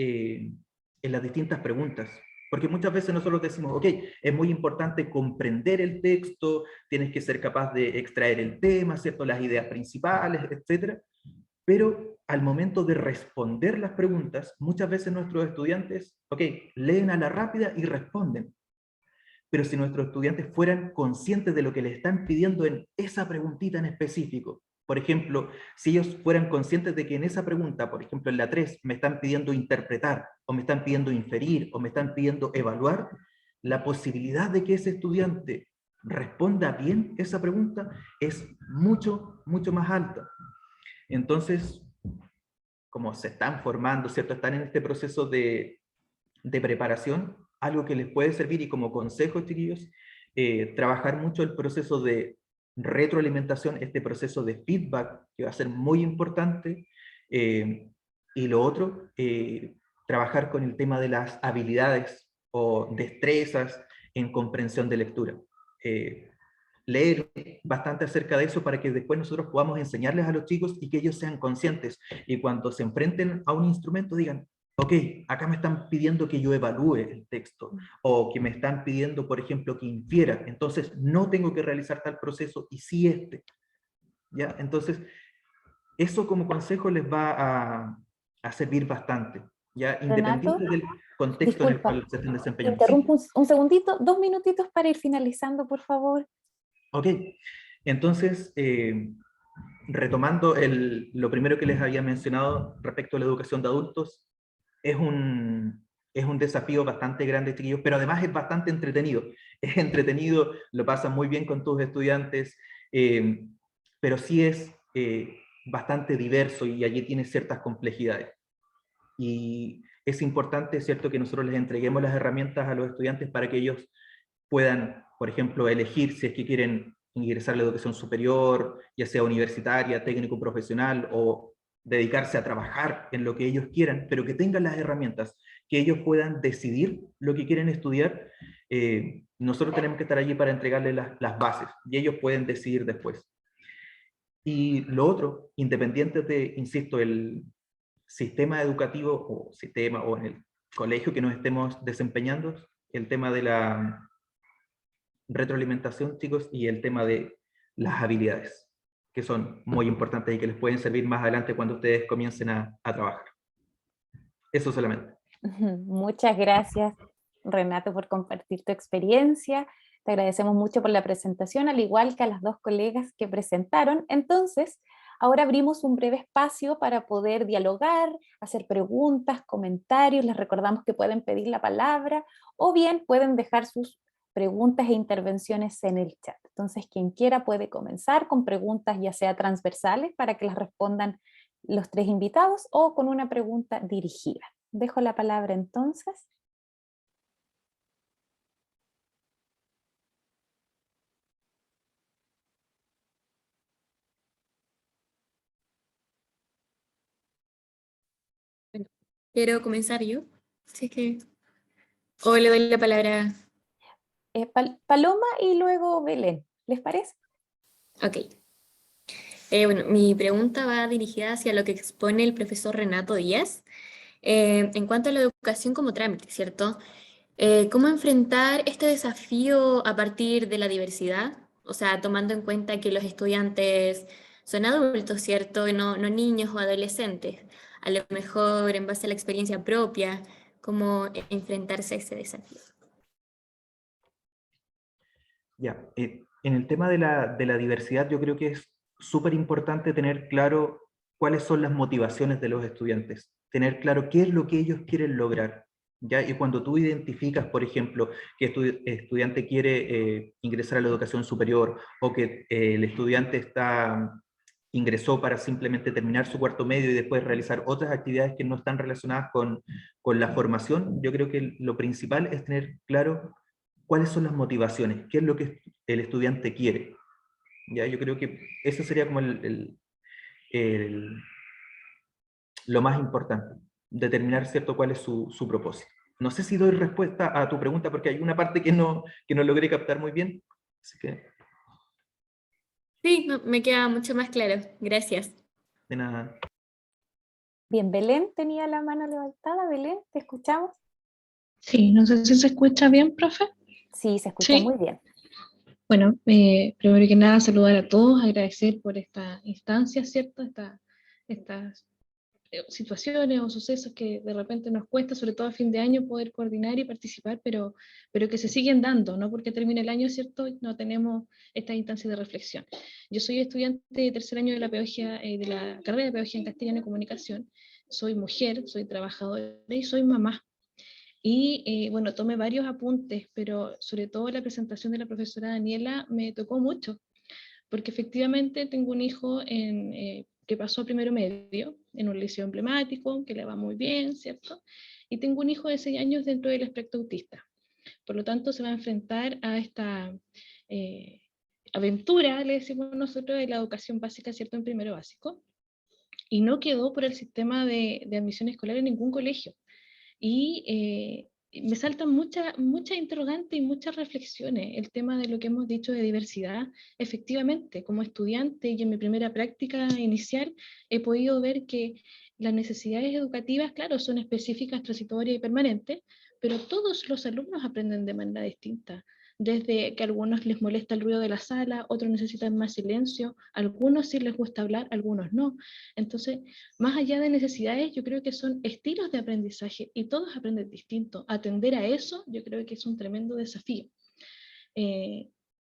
preguntas. Porque muchas veces nosotros decimos, ok, es muy importante comprender el texto, tienes que ser capaz de extraer el tema, ¿cierto? Las ideas principales, etc. Pero al momento de responder las preguntas, muchas veces nuestros estudiantes, ok, leen a la rápida y responden. Pero si nuestros estudiantes fueran conscientes de lo que les están pidiendo en esa preguntita en específico, por ejemplo, si ellos fueran conscientes de que en esa pregunta, por ejemplo en la 3, me están pidiendo interpretar, o me están pidiendo inferir, o me están pidiendo evaluar, la posibilidad de que ese estudiante responda bien esa pregunta es mucho, mucho más alta. Entonces, como se están formando, ¿cierto? Están en este proceso de preparación, algo que les puede servir y como consejo, chiquillos, trabajar mucho el proceso de retroalimentación, este proceso de feedback, que va a ser muy importante, y lo otro, trabajar con el tema de las habilidades o destrezas en comprensión de lectura. Leer bastante acerca de eso para que después nosotros podamos enseñarles a los chicos y que ellos sean conscientes, y cuando se enfrenten a un instrumento digan, ok, acá me están pidiendo que yo evalúe el texto, o que me están pidiendo, por ejemplo, que infiera, entonces no tengo que realizar tal proceso, y sí este. ¿Ya? Entonces, eso como consejo les va a servir bastante, ¿ya? Independiente Renato, del contexto en el disculpa, cual se estén te desempeñando. ¿Sí? interrumpo un segundito, 2 minutitos para ir finalizando, por favor. Ok, entonces, retomando lo primero que les había mencionado respecto a la educación de adultos, es un desafío bastante grande, chiquillos, pero además es bastante entretenido. Es entretenido, lo pasan muy bien con tus estudiantes, pero sí es bastante diverso y allí tiene ciertas complejidades. Y es importante, ¿cierto?, que nosotros les entreguemos las herramientas a los estudiantes para que ellos puedan, por ejemplo, elegir si es que quieren ingresar a la educación superior, ya sea universitaria, técnico profesional, o dedicarse a trabajar en lo que ellos quieran, pero que tengan las herramientas, que ellos puedan decidir lo que quieren estudiar. Nosotros tenemos que estar allí para entregarles las bases, y ellos pueden decidir después. Y lo otro, independiente de, insisto, el sistema educativo o en el colegio que nos estemos desempeñando, el tema de la retroalimentación, chicos, y el tema de las habilidades, que son muy importantes y que les pueden servir más adelante cuando ustedes comiencen a trabajar. Eso solamente. Muchas gracias, Renato, por compartir tu experiencia. Te agradecemos mucho por la presentación, al igual que a las 2 colegas que presentaron. Entonces, ahora abrimos un breve espacio para poder dialogar, hacer preguntas, comentarios. Les recordamos que pueden pedir la palabra o bien pueden dejar sus preguntas e intervenciones en el chat. Entonces, quien quiera puede comenzar con preguntas ya sea transversales para que las respondan los 3 invitados o con una pregunta dirigida. Dejo la palabra entonces. Bueno, quiero comenzar yo. Así que... O le doy la palabra. Paloma y luego Belén. ¿Les parece? Ok. Bueno, mi pregunta va dirigida hacia lo que expone el profesor Renato Díaz en cuanto a la educación como trámite, ¿cierto? ¿Cómo enfrentar este desafío a partir de la diversidad? O sea, tomando en cuenta que los estudiantes son adultos, ¿cierto? Y no niños o adolescentes. A lo mejor en base a la experiencia propia, ¿cómo enfrentarse a ese desafío? Ya, en el tema de la diversidad, yo creo que es súper importante tener claro cuáles son las motivaciones de los estudiantes, tener claro qué es lo que ellos quieren lograr. ¿Ya? Y cuando tú identificas, por ejemplo, que estudiante quiere ingresar a la educación superior o que el estudiante ingresó para simplemente terminar su cuarto medio y después realizar otras actividades que no están relacionadas con la formación, yo creo que lo principal es tener claro cuáles son las motivaciones, qué es lo que el estudiante quiere. ¿Ya? Yo creo que eso sería como el, lo más importante, determinar, ¿cierto?, cuál es su propósito. No sé si doy respuesta a tu pregunta porque hay una parte que no logré captar muy bien, así que Sí, me queda mucho más claro. Gracias. de nada. Bien, Belén tenía la mano levantada. Belén, ¿te escuchamos? Sí, no sé si se escucha bien, profe. Sí, se escucha Sí. muy bien. Bueno, primero que nada saludar a todos, agradecer por esta instancia, ¿cierto? Estas situaciones o sucesos que de repente nos cuesta, sobre todo a fin de año, poder coordinar y participar, pero que se siguen dando, no porque termine el año, ¿cierto? No tenemos esta instancia de reflexión. Yo soy estudiante de tercer año de la pedagogía, de la carrera de pedagogía en castellano y comunicación. Soy mujer, soy trabajadora y soy mamá. Y bueno, tomé varios apuntes, pero sobre todo la presentación de la profesora Daniela me tocó mucho, porque efectivamente tengo un hijo que pasó a primero medio, en un liceo emblemático, que le va muy bien, ¿cierto? Y tengo un hijo de 6 años dentro del espectro autista. Por lo tanto, se va a enfrentar a esta aventura, le decimos nosotros, de la educación básica, ¿cierto? En primero básico. Y no quedó por el sistema de admisión escolar en ningún colegio. Y me saltan muchas interrogantes y muchas reflexiones. El tema de lo que hemos dicho de diversidad, efectivamente, como estudiante y en mi primera práctica inicial, he podido ver que las necesidades educativas, claro, son específicas, transitorias y permanentes, pero todos los alumnos aprenden de manera distinta. Desde que a algunos les molesta el ruido de la sala, otros necesitan más silencio, algunos sí les gusta hablar, algunos no. Entonces, más allá de necesidades, yo creo que son estilos de aprendizaje y todos aprenden distinto. Atender a eso, yo creo que es un tremendo desafío.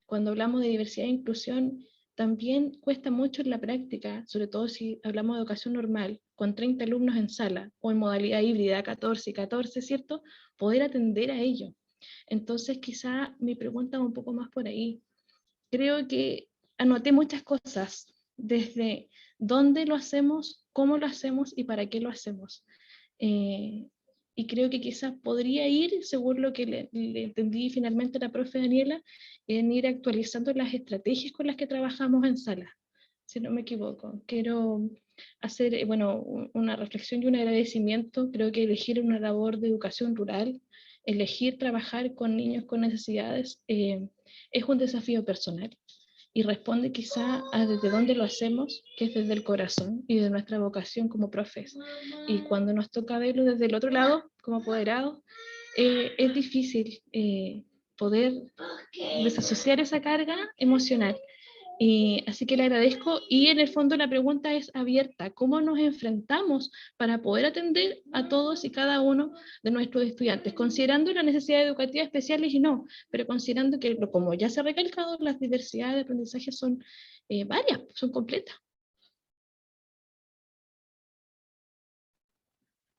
Cuando hablamos de diversidad e inclusión, también cuesta mucho en la práctica, sobre todo si hablamos de educación normal, con 30 alumnos en sala o en modalidad híbrida, 14 y 14, ¿cierto? Poder atender a ello. Entonces, quizá mi pregunta va un poco más por ahí. Creo que anoté muchas cosas, desde dónde lo hacemos, cómo lo hacemos y para qué lo hacemos. Y creo que quizás podría ir, según lo que le entendí finalmente a la profe Daniela, en ir actualizando las estrategias con las que trabajamos en sala, si no me equivoco. Quiero hacer, bueno, una reflexión y un agradecimiento. Creo que elegir una labor de educación rural, elegir trabajar con niños con necesidades, es un desafío personal y responde quizá a desde dónde lo hacemos, que es desde el corazón y de nuestra vocación como profes. Y cuando nos toca verlo desde el otro lado, como apoderados, es difícil poder desasociar esa carga emocional. Así que le agradezco y en el fondo la pregunta es abierta. ¿Cómo nos enfrentamos para poder atender a todos y cada uno de nuestros estudiantes? Considerando las necesidades educativas especiales y no, pero considerando que, como ya se ha recalcado, las diversidades de aprendizaje son varias, son completas.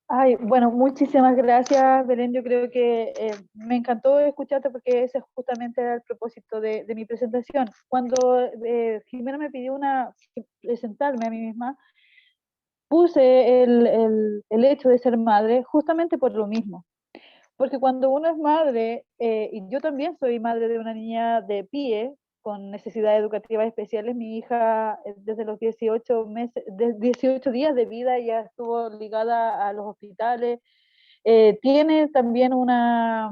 Ay, bueno, muchísimas gracias, Belén. Yo creo que me encantó escucharte porque ese justamente era el propósito de mi presentación. Cuando Jimena me pidió presentarme a mí misma, puse el hecho de ser madre justamente por lo mismo. Porque cuando uno es madre, y yo también soy madre de una niña de PIE con necesidades educativas especiales, mi hija desde los 18 meses, 18 días de vida ya estuvo ligada a los hospitales, tiene también una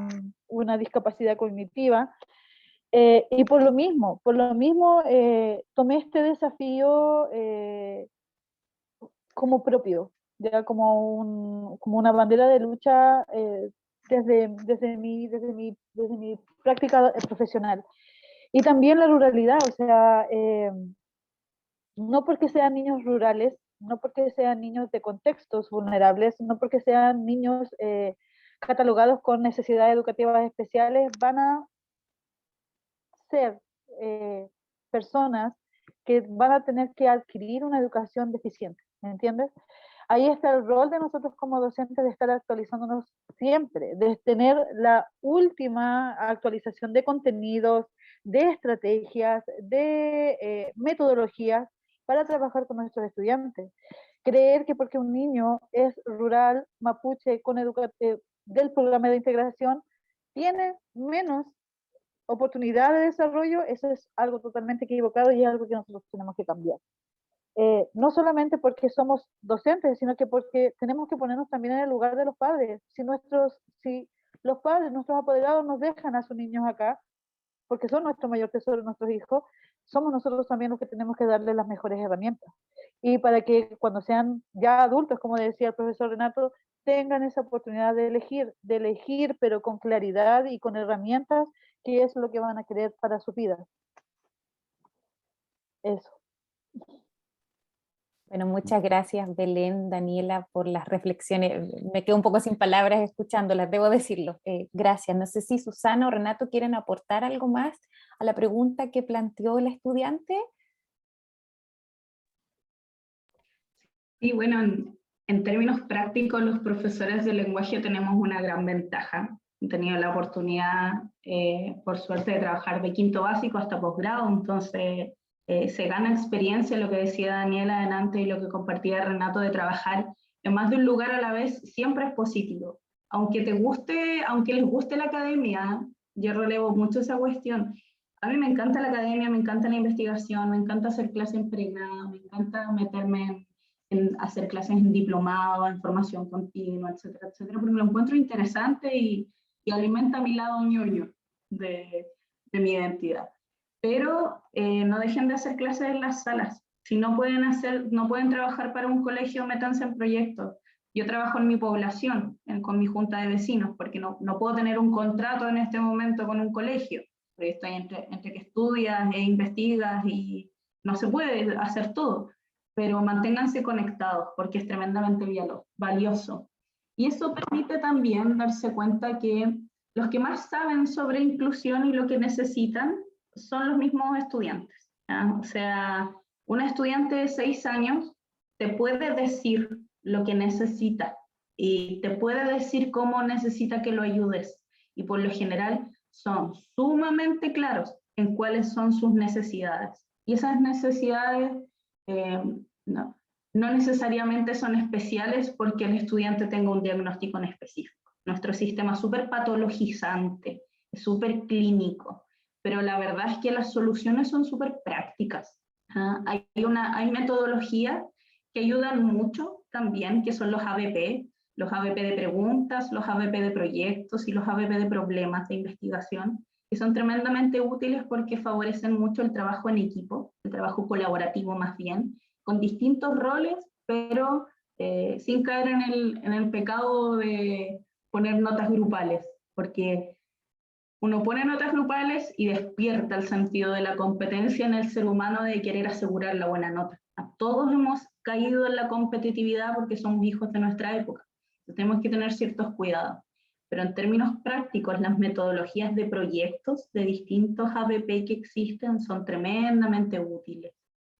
discapacidad cognitiva, y por lo mismo tomé este desafío como propio, ya como una bandera de lucha desde mi práctica profesional. Y también la ruralidad, o sea, no porque sean niños rurales, no porque sean niños de contextos vulnerables, no porque sean niños catalogados con necesidades educativas especiales, van a ser personas que van a tener que adquirir una educación deficiente, ¿me entiendes? Ahí está el rol de nosotros como docentes de estar actualizándonos siempre, de tener la última actualización de contenidos, de estrategias, de metodologías para trabajar con nuestros estudiantes. Creer que porque un niño es rural, mapuche, del programa de integración, tiene menos oportunidad de desarrollo, eso es algo totalmente equivocado y es algo que nosotros tenemos que cambiar. No solamente porque somos docentes, sino que porque tenemos que ponernos también en el lugar de los padres. Si los padres, nuestros apoderados nos dejan a sus niños acá, porque son nuestro mayor tesoro, nuestros hijos, somos nosotros también los que tenemos que darles las mejores herramientas. Y para que cuando sean ya adultos, como decía el profesor Renato, tengan esa oportunidad de elegir, pero con claridad y con herramientas, qué es lo que van a querer para su vida. Eso. Bueno, muchas gracias Belén, Daniela, por las reflexiones. Me quedo un poco sin palabras escuchándolas, debo decirlo. Gracias. No sé si Susana o Renato quieren aportar algo más a la pregunta que planteó la estudiante. Sí, bueno, en términos prácticos, los profesores de lenguaje tenemos una gran ventaja. He tenido la oportunidad, por suerte, de trabajar de quinto básico hasta posgrado, entonces se gana experiencia, lo que decía Daniela adelante y lo que compartía Renato, de trabajar en más de un lugar a la vez, siempre es positivo. Aunque les guste la academia, yo relevo mucho esa cuestión. A mí me encanta la academia, me encanta la investigación, me encanta hacer clases en pregrado, me encanta meterme en hacer clases en diplomado, en formación continua, etcétera, etcétera, porque lo encuentro interesante y alimenta mi lado ñoño de mi identidad. Pero no dejen de hacer clases en las salas. Si no pueden trabajar para un colegio, métanse en proyectos. Yo trabajo en mi población, con mi junta de vecinos, porque no puedo tener un contrato en este momento con un colegio, porque estoy entre que estudias e investigas y no se puede hacer todo, pero manténganse conectados porque es tremendamente valioso. Y eso permite también darse cuenta que los que más saben sobre inclusión y lo que necesitan son los mismos estudiantes, ¿ya? O sea, un estudiante de 6 años te puede decir lo que necesita y te puede decir cómo necesita que lo ayudes, y por lo general son sumamente claros en cuáles son sus necesidades, y esas necesidades no necesariamente son especiales porque el estudiante tenga un diagnóstico en específico. Nuestro sistema es súper patologizante, es súper clínico, pero la verdad es que las soluciones son súper prácticas. Hay metodologías que ayudan mucho también, que son los ABP de preguntas, los ABP de proyectos y los ABP de problemas de investigación, que son tremendamente útiles porque favorecen mucho el trabajo en equipo, el trabajo colaborativo más bien, con distintos roles, pero sin caer en el pecado de poner notas grupales, porque uno pone notas grupales y despierta el sentido de la competencia en el ser humano de querer asegurar la buena nota. Todos hemos caído en la competitividad porque somos hijos de nuestra época. Entonces tenemos que tener ciertos cuidados. Pero en términos prácticos, las metodologías de proyectos de distintos ABP que existen son tremendamente útiles.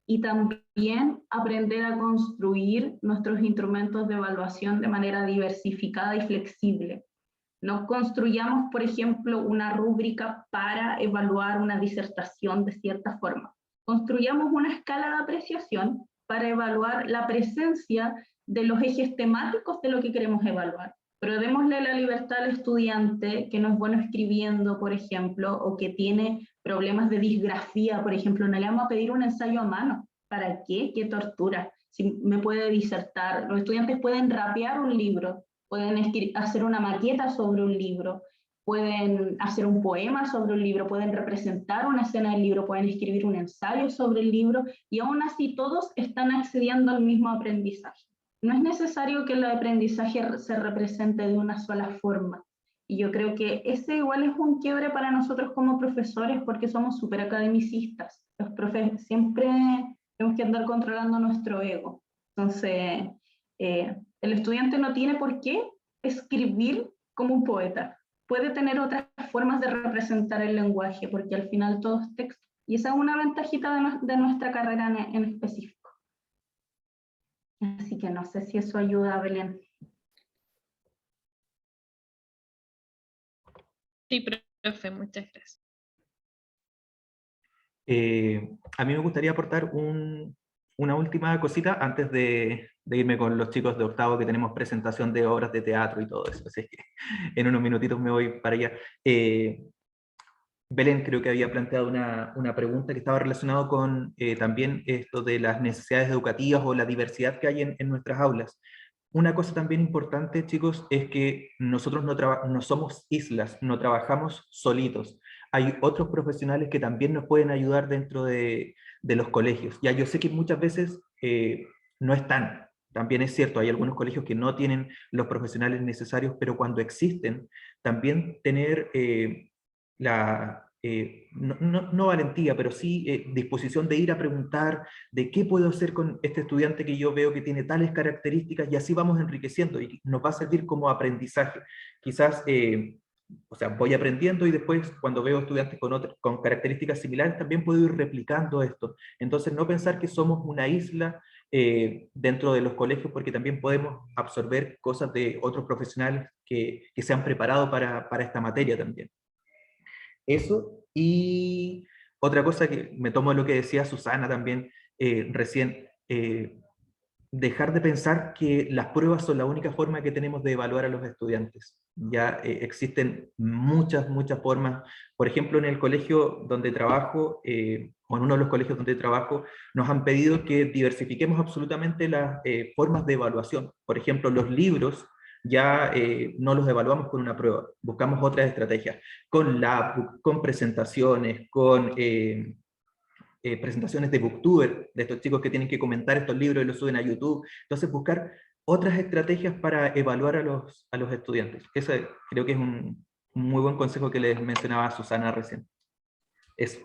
Y también aprender a construir nuestros instrumentos de evaluación de manera diversificada y flexible. No construyamos, por ejemplo, una rúbrica para evaluar una disertación de cierta forma. Construyamos una escala de apreciación para evaluar la presencia de los ejes temáticos de lo que queremos evaluar. Pero démosle la libertad al estudiante que no es bueno escribiendo, por ejemplo, o que tiene problemas de disgrafía, por ejemplo. No le vamos a pedir un ensayo a mano. ¿Para qué? ¡Qué tortura! Si me puede disertar. Los estudiantes pueden rapear un libro, pueden hacer una maqueta sobre un libro, pueden hacer un poema sobre un libro, pueden representar una escena del libro, pueden escribir un ensayo sobre el libro, y aún así todos están accediendo al mismo aprendizaje. No es necesario que el aprendizaje se represente de una sola forma. Y yo creo que ese igual es un quiebre para nosotros como profesores, porque somos súper academicistas. Los profes siempre tenemos que andar controlando nuestro ego. Entonces, el estudiante no tiene por qué escribir como un poeta. Puede tener otras formas de representar el lenguaje, porque al final todo es texto. Y esa es una ventajita de nuestra carrera en específico. Así que no sé si eso ayuda, Belén. Sí, profe, muchas gracias. A mí me gustaría aportar una última cosita antes de irme con los chicos de octavo, que tenemos presentación de obras de teatro y todo eso, así que en unos minutitos me voy para allá. Belén creo que había planteado una pregunta que estaba relacionada con también esto de las necesidades educativas o la diversidad que hay en nuestras aulas. Una cosa también importante, chicos, es que nosotros no somos islas, no trabajamos solitos. Hay otros profesionales que también nos pueden ayudar dentro de los colegios. Ya yo sé que muchas veces no están. También es cierto, hay algunos colegios que no tienen los profesionales necesarios, pero cuando existen, también tener no valentía, pero sí disposición de ir a preguntar de qué puedo hacer con este estudiante que yo veo que tiene tales características, y así vamos enriqueciendo y nos va a servir como aprendizaje. Quizás, o sea, voy aprendiendo y después cuando veo estudiantes con características similares también puedo ir replicando esto. Entonces no pensar que somos una isla dentro de los colegios, porque también podemos absorber cosas de otros profesionales que se han preparado para esta materia también. Eso, y otra cosa que me tomo de lo que decía Susana también recién, dejar de pensar que las pruebas son la única forma que tenemos de evaluar a los estudiantes. Ya existen muchas formas. Por ejemplo, en el colegio donde trabajo, o en uno de los colegios donde trabajo, nos han pedido que diversifiquemos absolutamente las formas de evaluación. Por ejemplo, los libros ya no los evaluamos con una prueba, buscamos otras estrategias, con lab, con presentaciones, con presentaciones de booktuber, de estos chicos que tienen que comentar estos libros y los suben a YouTube. Entonces buscar otras estrategias para evaluar a los estudiantes. Ese creo que es un muy buen consejo que les mencionaba Susana recién. Eso.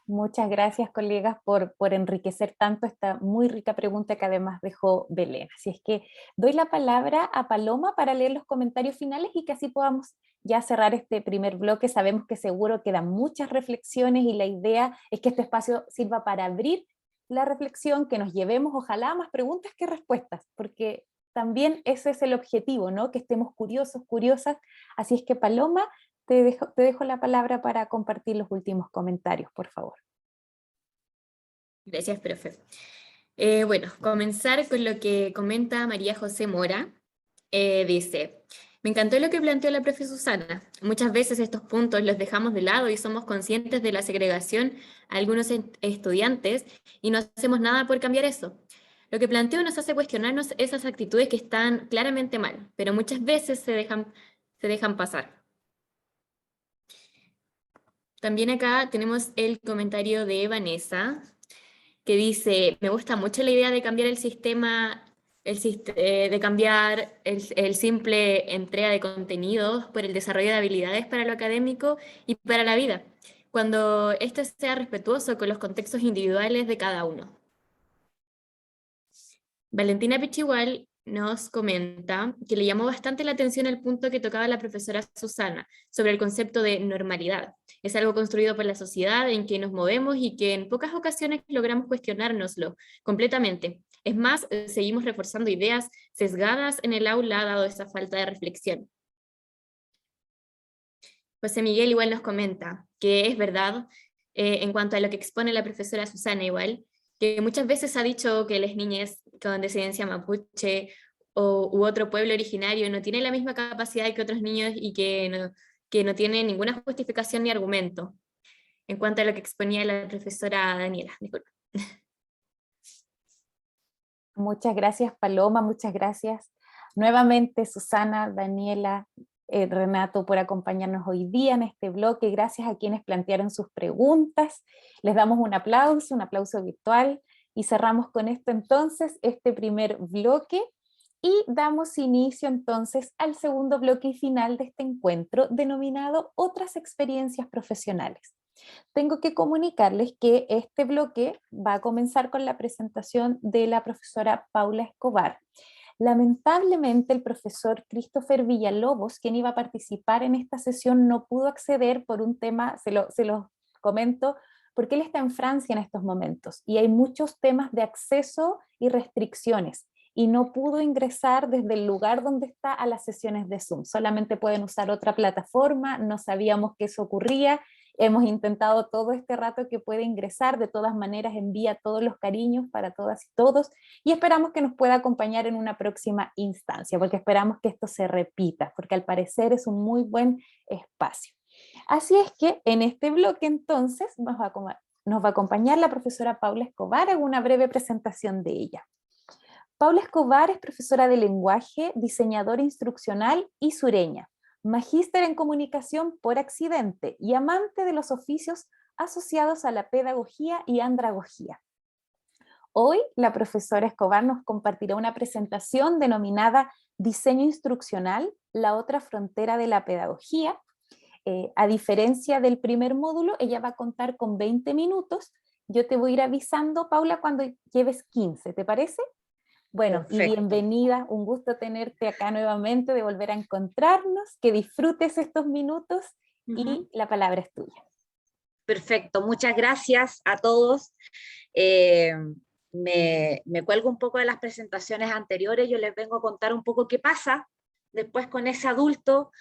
Muchas gracias, colegas, por enriquecer tanto esta muy rica pregunta que además dejó Belén. Así es que doy la palabra a Paloma para leer los comentarios finales y que así podamos ya cerrar este primer bloque. Sabemos que seguro quedan muchas reflexiones y la idea es que este espacio sirva para abrir la reflexión, que nos llevemos ojalá más preguntas que respuestas, porque también ese es el objetivo, ¿no? Que estemos curiosos, curiosas. Así es que Paloma, te dejo la palabra para compartir los últimos comentarios, por favor. Gracias, profe. Bueno, comenzar con lo que comenta María José Mora. Dice, me encantó lo que planteó la profe Susana. Muchas veces estos puntos los dejamos de lado y somos conscientes de la segregación a algunos estudiantes y no hacemos nada por cambiar eso. Lo que planteo nos hace cuestionarnos esas actitudes que están claramente mal, pero muchas veces se dejan pasar. También acá tenemos el comentario de Vanessa, que dice, me gusta mucho la idea de cambiar el sistema, de cambiar el simple entrega de contenidos por el desarrollo de habilidades para lo académico y para la vida, cuando esto sea respetuoso con los contextos individuales de cada uno. Valentina Pichigual nos comenta que le llamó bastante la atención el punto que tocaba la profesora Susana sobre el concepto de normalidad. Es algo construido por la sociedad en que nos movemos y que en pocas ocasiones logramos cuestionárnoslo completamente. Es más, seguimos reforzando ideas sesgadas en el aula dado esa falta de reflexión. José Miguel igual nos comenta que es verdad, en cuanto a lo que expone la profesora Susana igual, que muchas veces ha dicho que las niñas con descendencia mapuche u otro pueblo originario no tienen la misma capacidad que otros niños y que no tienen ninguna justificación ni argumento. En cuanto a lo que exponía la profesora Daniela, disculpa. Muchas gracias, Paloma, muchas gracias nuevamente Susana, Daniela, Renato, por acompañarnos hoy día en este bloque. Gracias a quienes plantearon sus preguntas. Les damos un aplauso virtual, y cerramos con esto entonces este primer bloque Y damos inicio entonces al segundo bloque y final de este encuentro denominado Otras experiencias profesionales. Tengo que comunicarles que este bloque va a comenzar con la presentación de la profesora Paula Escobar. Lamentablemente el profesor Christopher Villalobos, quien iba a participar en esta sesión, no pudo acceder por un tema, se los comento, porque él está en Francia en estos momentos y hay muchos temas de acceso y restricciones y no pudo ingresar desde el lugar donde está a las sesiones de Zoom. Solamente pueden usar otra plataforma, no sabíamos que eso ocurría. Hemos intentado todo este rato que puede ingresar, de todas maneras envía todos los cariños para todas y todos y esperamos que nos pueda acompañar en una próxima instancia, porque esperamos que esto se repita, porque al parecer es un muy buen espacio. Así es que en este bloque entonces nos va a acompañar la profesora Paula Escobar en una breve presentación de ella. Paula Escobar es profesora de lenguaje, diseñadora instruccional y sureña, magíster en comunicación por accidente y amante de los oficios asociados a la pedagogía y andragogía. Hoy la profesora Escobar nos compartirá una presentación denominada Diseño instruccional, la otra frontera de la pedagogía. A diferencia del primer módulo, ella va a contar con 20 minutos. Yo te voy a ir avisando, Paula, cuando lleves 15, ¿te parece? Bueno, Perfecto. Y bienvenida, un gusto tenerte acá nuevamente, de volver a encontrarnos, que disfrutes estos minutos y la palabra es tuya. Perfecto, muchas gracias a todos. Me cuelgo un poco de las presentaciones anteriores, yo les vengo a contar un poco qué pasa después con ese adulto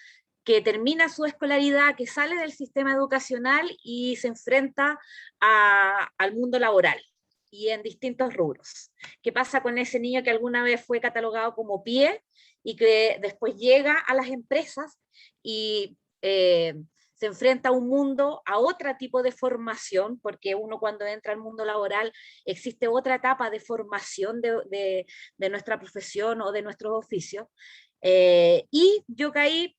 que termina su escolaridad, que sale del sistema educacional y se enfrenta al mundo laboral y en distintos rubros. ¿Qué pasa con ese niño que alguna vez fue catalogado como PIE y que después llega a las empresas y se enfrenta a un mundo, a otro tipo de formación, porque uno cuando entra al mundo laboral existe otra etapa de formación de nuestra profesión o de nuestros oficios? Y yo caí,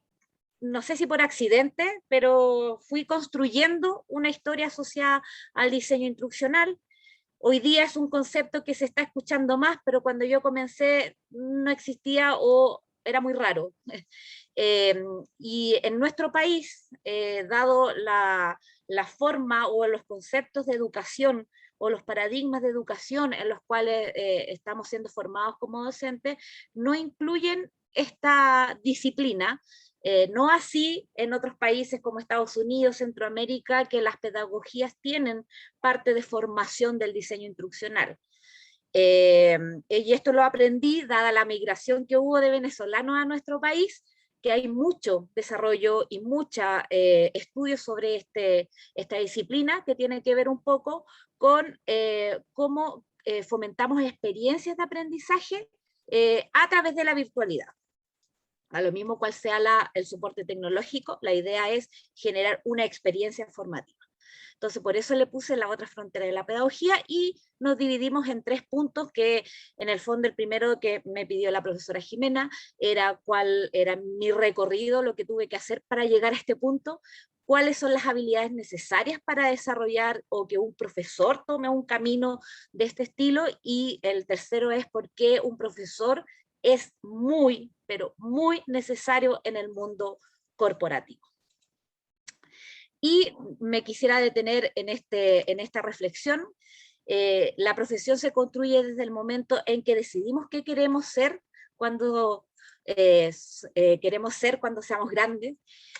no sé si por accidente, pero fui construyendo una historia asociada al diseño instruccional. Hoy día es un concepto que se está escuchando más, pero cuando yo comencé no existía o era muy raro. Y en nuestro país, dado la forma o los conceptos de educación o los paradigmas de educación en los cuales estamos siendo formados como docentes, no incluyen esta disciplina. No así en otros países como Estados Unidos, Centroamérica, que las pedagogías tienen parte de formación del diseño instruccional. Y esto lo aprendí dada la migración que hubo de venezolanos a nuestro país, que hay mucho desarrollo y mucho estudio sobre esta disciplina, que tiene que ver un poco con cómo fomentamos experiencias de aprendizaje a través de la virtualidad. A lo mismo cual sea el soporte tecnológico, la idea es generar una experiencia formativa. Entonces, por eso le puse la otra frontera de la pedagogía y nos dividimos en 3 puntos, que en el fondo el primero que me pidió la profesora Jimena era cuál era mi recorrido, lo que tuve que hacer para llegar a este punto, cuáles son las habilidades necesarias para desarrollar o que un profesor tome un camino de este estilo, y el tercero es por qué un profesor es muy, pero muy necesario en el mundo corporativo. Y me quisiera detener en esta reflexión. La profesión se construye desde el momento en que decidimos qué queremos ser cuando seamos grandes,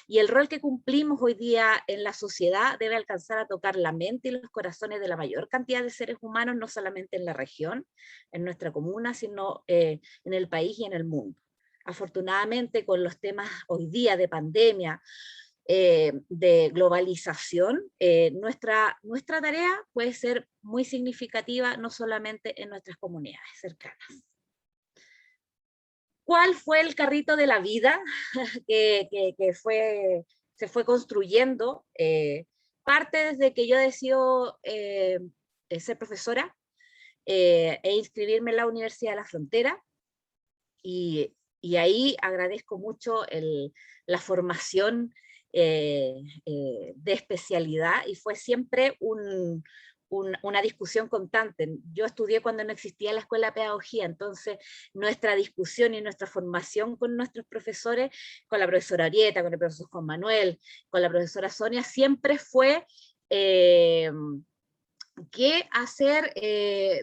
y el rol que cumplimos hoy día en la sociedad debe alcanzar a tocar la mente y los corazones de la mayor cantidad de seres humanos, no solamente en la región, en nuestra comuna, sino en el país y en el mundo. Afortunadamente, con los temas hoy día de pandemia, de globalización, nuestra tarea puede ser muy significativa, no solamente en nuestras comunidades cercanas. ¿Cuál fue el carrito de la vida que se fue construyendo? Parte desde que yo decido ser profesora e inscribirme en la Universidad de la Frontera, y ahí agradezco mucho la formación de especialidad, y fue siempre una discusión constante. Yo estudié cuando no existía la escuela de pedagogía, entonces nuestra discusión y nuestra formación con nuestros profesores, con la profesora Arieta, con el profesor Juan Manuel, con la profesora Sonia, siempre fue qué hacer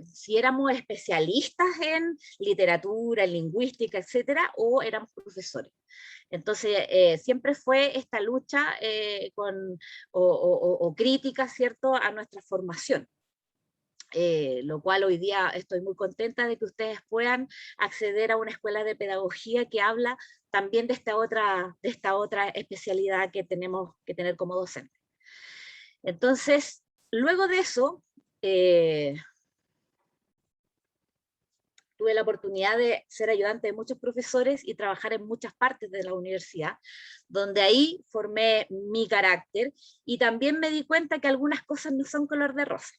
si éramos especialistas en literatura, en lingüística, etcétera, o éramos profesores. Entonces, siempre fue esta lucha o crítica, ¿cierto?, a nuestra formación. Lo cual hoy día estoy muy contenta de que ustedes puedan acceder a una escuela de pedagogía que habla también de esta otra especialidad que tenemos que tener como docentes. Entonces, luego de eso, tuve la oportunidad de ser ayudante de muchos profesores y trabajar en muchas partes de la universidad, donde ahí formé mi carácter y también me di cuenta que algunas cosas no son color de rosa.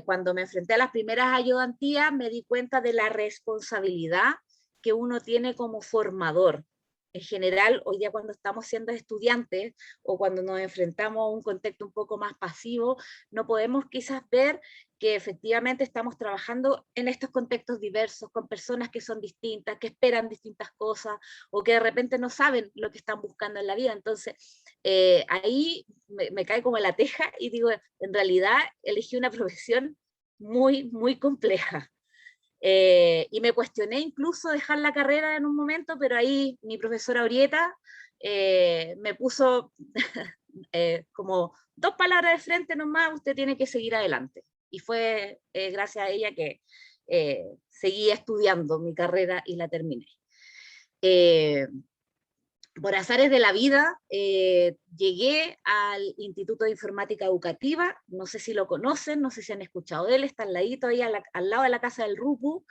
Cuando me enfrenté a las primeras ayudantías me di cuenta de la responsabilidad que uno tiene como formador. En general, hoy día cuando estamos siendo estudiantes o cuando nos enfrentamos a un contexto un poco más pasivo, no podemos quizás ver que efectivamente estamos trabajando en estos contextos diversos, con personas que son distintas, que esperan distintas cosas, o que de repente no saben lo que están buscando en la vida. Entonces, ahí me cae como la teja y digo, en realidad elegí una profesión muy, muy compleja. Y me cuestioné incluso dejar la carrera en un momento, pero ahí mi profesora Orieta me puso como 2 palabras de frente nomás: usted tiene que seguir adelante. Y fue gracias a ella que seguí estudiando mi carrera y la terminé. Por azares de la vida, llegué al Instituto de Informática Educativa, no sé si lo conocen, no sé si han escuchado de él, está al ladito ahí al lado de la casa del Rupu,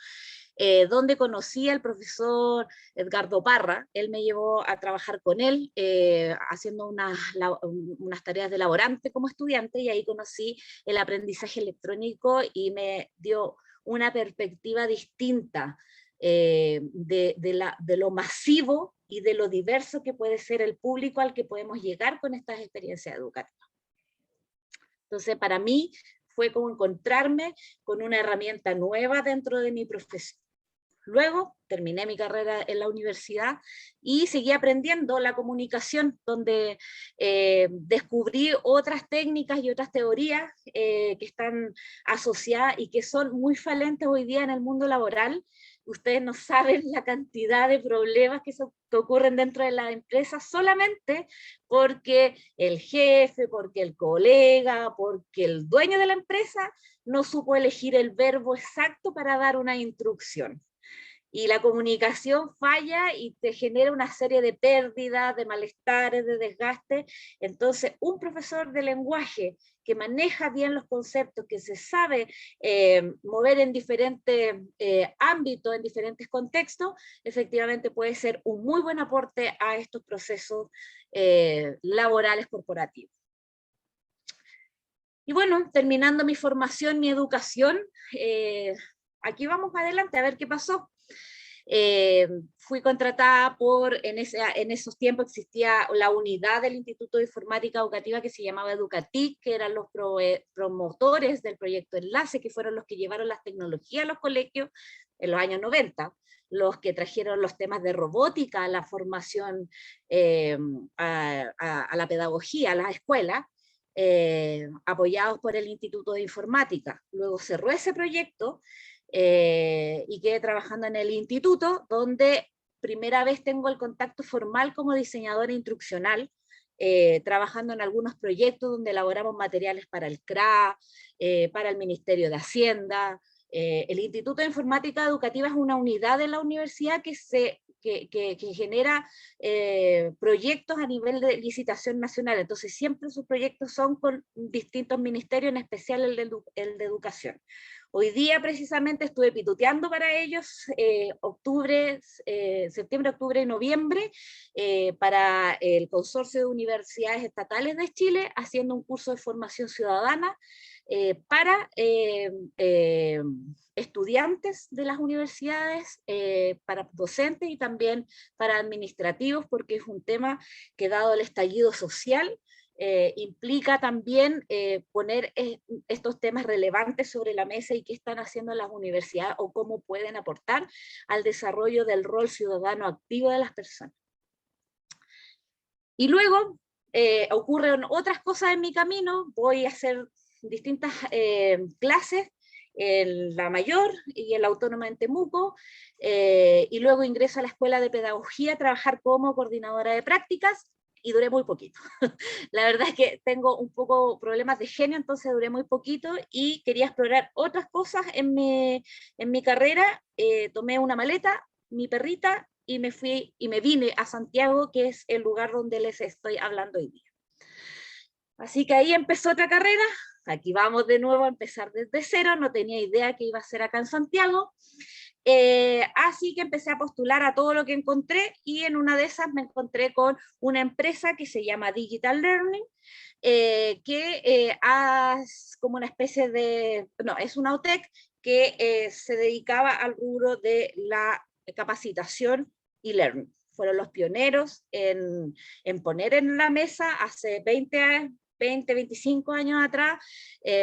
donde conocí al profesor Edgardo Parra. Él me llevó a trabajar con él, haciendo unas tareas de laborante como estudiante, y ahí conocí el aprendizaje electrónico y me dio una perspectiva distinta de lo masivo y de lo diverso que puede ser el público al que podemos llegar con estas experiencias educativas. Entonces, para mí fue como encontrarme con una herramienta nueva dentro de mi profesión. Luego terminé mi carrera en la universidad y seguí aprendiendo la comunicación, donde descubrí otras técnicas y otras teorías que están asociadas y que son muy falentes hoy día en el mundo laboral. Ustedes no saben la cantidad de problemas que ocurren dentro de la empresa solamente porque el jefe, porque el colega, porque el dueño de la empresa no supo elegir el verbo exacto para dar una instrucción. Y la comunicación falla y te genera una serie de pérdidas, de malestares, de desgaste. Entonces, un profesor de lenguaje que maneja bien los conceptos, que se sabe mover en diferentes ámbitos, en diferentes contextos, efectivamente puede ser un muy buen aporte a estos procesos laborales corporativos. Y bueno, terminando mi formación, mi educación, aquí vamos adelante a ver qué pasó. Fui contratada en esos tiempos existía la unidad del Instituto de Informática Educativa que se llamaba Educatic, que eran los promotores del proyecto Enlace, que fueron los que llevaron las tecnologías a los colegios en los años 90, los que trajeron los temas de robótica a la formación, a la pedagogía, a las escuelas, apoyados por el Instituto de Informática. Luego cerró ese proyecto y quedé trabajando en el instituto, donde primera vez tengo el contacto formal como diseñadora instruccional, trabajando en algunos proyectos donde elaboramos materiales para el CRA, para el Ministerio de Hacienda. El Instituto de Informática Educativa es una unidad de la universidad que genera proyectos a nivel de licitación nacional. Entonces siempre sus proyectos son con distintos ministerios, en especial el de educación. Hoy día precisamente estuve pituteando para ellos septiembre, octubre y noviembre para el Consorcio de Universidades Estatales de Chile, haciendo un curso de formación ciudadana para estudiantes de las universidades, para docentes y también para administrativos, porque es un tema que, dado el estallido social, implica también poner estos temas relevantes sobre la mesa y qué están haciendo las universidades o cómo pueden aportar al desarrollo del rol ciudadano activo de las personas. Y luego ocurren otras cosas en mi camino, voy a hacer distintas clases, en la Mayor y en la Autónoma en Temuco, y luego ingreso a la Escuela de Pedagogía a trabajar como coordinadora de prácticas, y duré muy poquito. La verdad es que tengo un poco problemas de genio, entonces duré muy poquito y quería explorar otras cosas en mi carrera. Tomé una maleta, mi perrita, y me vine a Santiago, que es el lugar donde les estoy hablando hoy día. Así que ahí empezó otra carrera. Aquí vamos de nuevo a empezar desde cero, no tenía idea que iba a ser acá en Santiago. Así que empecé a postular a todo lo que encontré, y en una de esas me encontré con una empresa que se llama Digital Learning, que es como una especie de, no, es una UTEC que se dedicaba al rubro de la capacitación y learning. Fueron los pioneros en poner en la mesa hace 20, 25 años atrás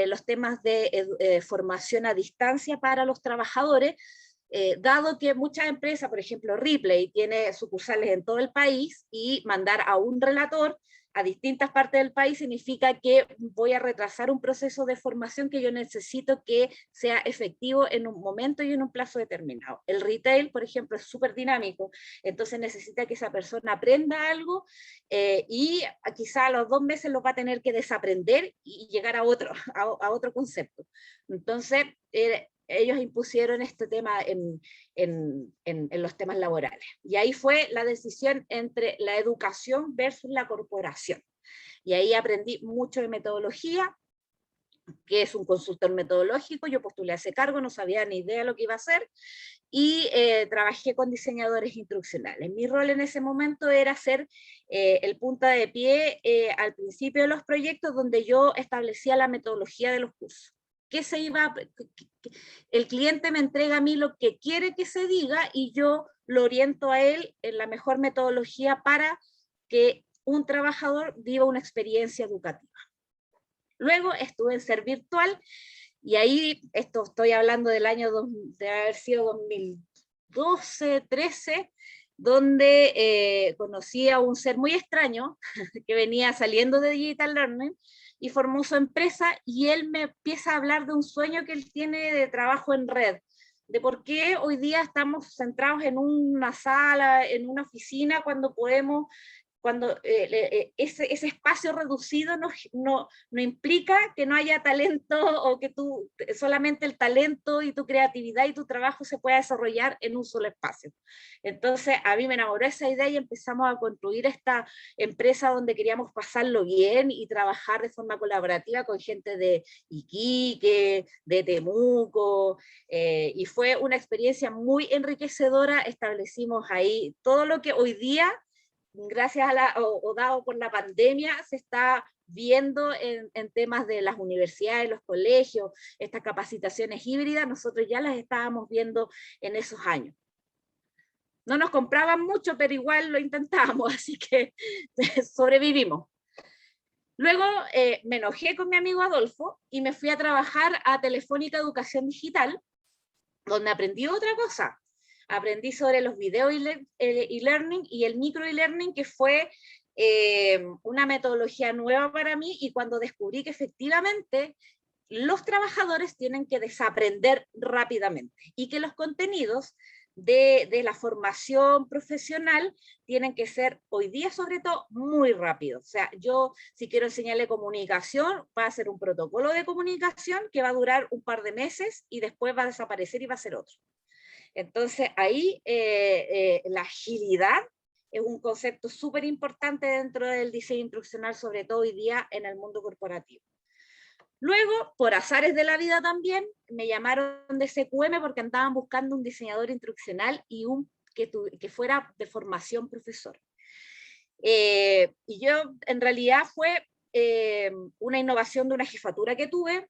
los temas de formación a distancia para los trabajadores, dado que muchas empresas, por ejemplo Ripley, tiene sucursales en todo el país, y mandar a un relator a distintas partes del país significa que voy a retrasar un proceso de formación que yo necesito que sea efectivo en un momento y en un plazo determinado. El retail, por ejemplo, es súper dinámico, entonces necesita que esa persona aprenda algo, y quizá a los 2 meses lo va a tener que desaprender y llegar a otro concepto. Entonces, ellos impusieron este tema en los temas laborales. Y ahí fue la decisión entre la educación versus la corporación. Y ahí aprendí mucho de metodología, que es un consultor metodológico. Yo postulé a ese cargo, no sabía ni idea de lo que iba a hacer, y trabajé con diseñadores instruccionales. Mi rol en ese momento era ser el punta de pie al principio de los proyectos, donde yo establecía la metodología de los cursos. El cliente me entrega a mí lo que quiere que se diga, y yo lo oriento a él en la mejor metodología para que un trabajador viva una experiencia educativa. Luego estuve en Ser Virtual, y ahí, esto estoy hablando del año de haber sido 2012, 13, donde conocí a un ser muy extraño que venía saliendo de Digital Learning y formó su empresa, y él me empieza a hablar de un sueño que él tiene de trabajo en red, de por qué hoy día estamos centrados en una sala, en una oficina, cuando podemos, ese espacio reducido no implica que no haya talento, o que solamente el talento y tu creatividad y tu trabajo se pueda desarrollar en un solo espacio. Entonces a mí me enamoró esa idea, y empezamos a construir esta empresa donde queríamos pasarlo bien y trabajar de forma colaborativa con gente de Iquique, de Temuco, y fue una experiencia muy enriquecedora. Establecimos ahí todo lo que hoy día, gracias a o dado por la pandemia, se está viendo en temas de las universidades, los colegios, estas capacitaciones híbridas. Nosotros ya las estábamos viendo en esos años. No nos compraban mucho, pero igual lo intentábamos, así que sobrevivimos. Luego me enojé con mi amigo Adolfo y me fui a trabajar a Telefónica Educación Digital, donde aprendí otra cosa. Aprendí sobre los video e-learning y el micro e-learning, que fue una metodología nueva para mí, y cuando descubrí que efectivamente los trabajadores tienen que desaprender rápidamente, y que los contenidos de la formación profesional tienen que ser hoy día sobre todo muy rápidos. O sea, yo si quiero enseñarle comunicación, va a ser un protocolo de comunicación que va a durar un par de meses y después va a desaparecer y va a ser otro. Entonces ahí la agilidad es un concepto súper importante dentro del diseño instruccional, sobre todo hoy día en el mundo corporativo. Luego, por azares de la vida también, me llamaron de SQM porque andaban buscando un diseñador instruccional y que fuera de formación profesor. Y yo, en realidad, fue una innovación de una jefatura que tuve.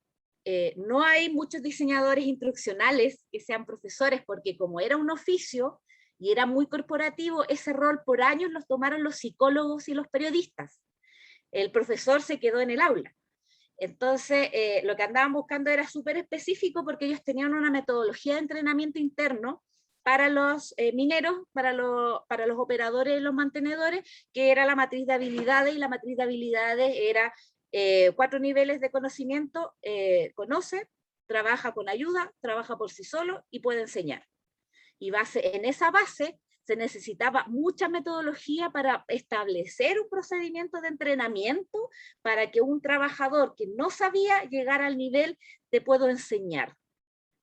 No hay muchos diseñadores instruccionales que sean profesores, porque como era un oficio y era muy corporativo, ese rol por años los tomaron los psicólogos y los periodistas. el profesor se quedó en el aula. Entonces, lo que andaban buscando era súper específico porque ellos tenían una metodología de entrenamiento interno para los mineros, para los operadores y los mantenedores, que era la matriz de habilidades, y la matriz de habilidades era 4 niveles de conocimiento: conoce, trabaja con ayuda, trabaja por sí solo y puede enseñar. Y en esa base se necesitaba mucha metodología para establecer un procedimiento de entrenamiento para que un trabajador que no sabía llegara al nivel de puedo enseñar.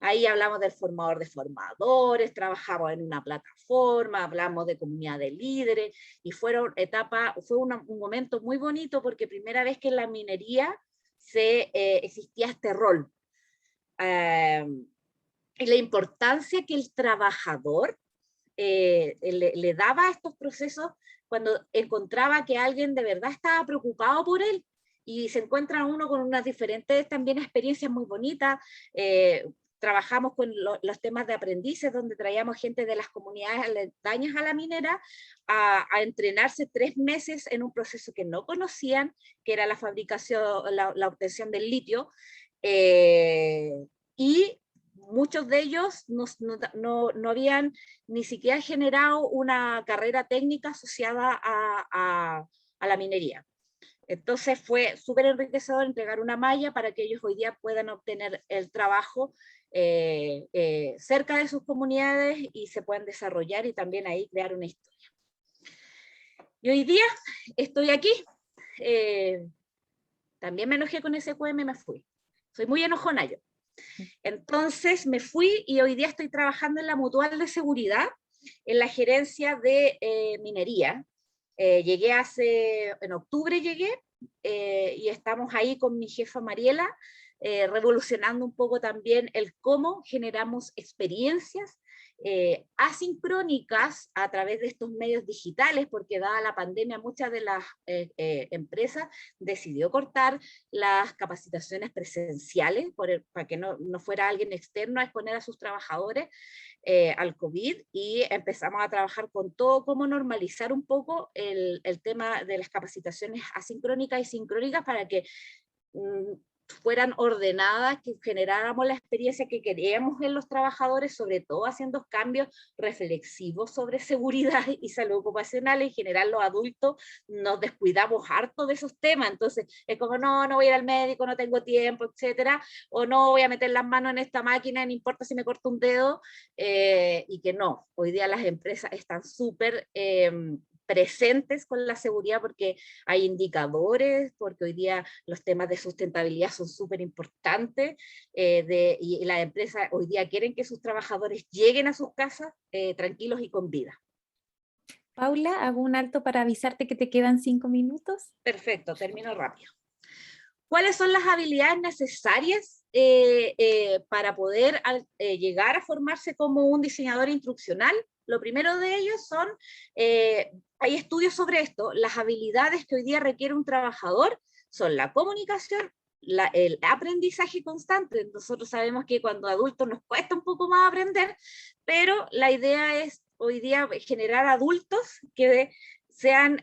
Ahí hablamos del formador de formadores, trabajamos en una plataforma, hablamos de comunidad de líderes, y fue un momento muy bonito porque primera vez que en la minería existía este rol. Y la importancia que el trabajador le daba a estos procesos cuando encontraba que alguien de verdad estaba preocupado por él, y se encuentra uno con unas diferentes también experiencias muy bonitas. Trabajamos con los temas de aprendices, donde traíamos gente de las comunidades aledañas a la minera a entrenarse 3 meses en un proceso que no conocían, que era la fabricación, la obtención del litio, y muchos de ellos no habían ni siquiera generado una carrera técnica asociada a la minería. Entonces fue súper enriquecedor entregar una malla para que ellos hoy día puedan obtener el trabajo cerca de sus comunidades y se puedan desarrollar y también ahí crear una historia. Y hoy día estoy aquí. También me enojé con SQM y me fui. Soy muy enojona yo. Entonces me fui y hoy día estoy trabajando en la Mutual de Seguridad, en la gerencia de minería. Llegué en octubre llegué, y estamos ahí con mi jefa Mariela, revolucionando un poco también el cómo generamos experiencias asincrónicas a través de estos medios digitales, porque dada la pandemia muchas de las empresas decidió cortar las capacitaciones presenciales para que no fuera alguien externo a exponer a sus trabajadores al COVID, y empezamos a trabajar con todo, cómo normalizar un poco el tema de las capacitaciones asincrónicas y sincrónicas para que fueran ordenadas, que generáramos la experiencia que queríamos en los trabajadores, sobre todo haciendo cambios reflexivos sobre seguridad y salud ocupacional. En general los adultos nos descuidamos harto de esos temas, entonces es como no voy a ir al médico, no tengo tiempo, etcétera, o no voy a meter las manos en esta máquina, no importa si me corto un dedo, y que no, hoy día las empresas están súper presentes con la seguridad porque hay indicadores, porque hoy día los temas de sustentabilidad son súper importantes, y las empresas hoy día quieren que sus trabajadores lleguen a sus casas tranquilos y con vida. Paula, hago un alto para avisarte que te quedan 5 minutos. Perfecto, termino rápido. ¿Cuáles son las habilidades necesarias para poder llegar a formarse como un diseñador instruccional? Lo primero de ellos son, hay estudios sobre esto, las habilidades que hoy día requiere un trabajador son la comunicación, el aprendizaje constante. Nosotros sabemos que cuando adultos nos cuesta un poco más aprender, pero la idea es hoy día generar adultos que sean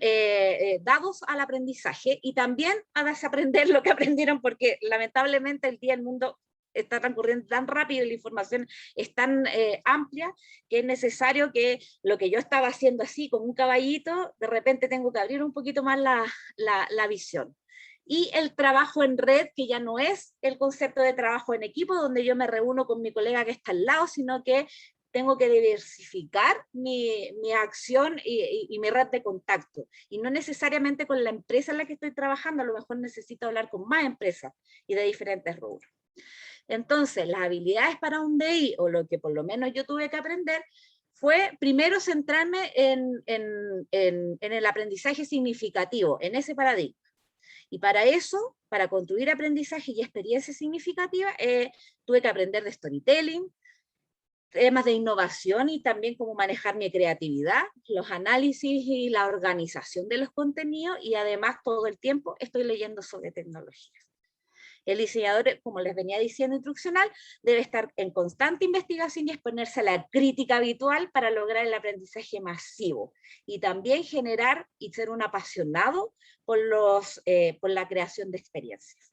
dados al aprendizaje y también a desaprender lo que aprendieron, porque lamentablemente el día del mundo está transcurriendo tan rápido y la información es tan amplia que es necesario que lo que yo estaba haciendo así como un caballito, de repente tengo que abrir un poquito más la visión. Y el trabajo en red, que ya no es el concepto de trabajo en equipo, donde yo me reúno con mi colega que está al lado, sino que tengo que diversificar mi acción y mi red de contacto. Y no necesariamente con la empresa en la que estoy trabajando, a lo mejor necesito hablar con más empresas y de diferentes rubros. Entonces, las habilidades para un DI, o lo que por lo menos yo tuve que aprender, fue primero centrarme en el aprendizaje significativo, en ese paradigma. Y para eso, para construir aprendizaje y experiencia significativa, tuve que aprender de storytelling, temas de innovación y también cómo manejar mi creatividad, los análisis y la organización de los contenidos, y además todo el tiempo estoy leyendo sobre tecnologías. El diseñador, como les venía diciendo, instruccional, debe estar en constante investigación y exponerse a la crítica habitual para lograr el aprendizaje masivo, y también generar y ser un apasionado por la creación de experiencias.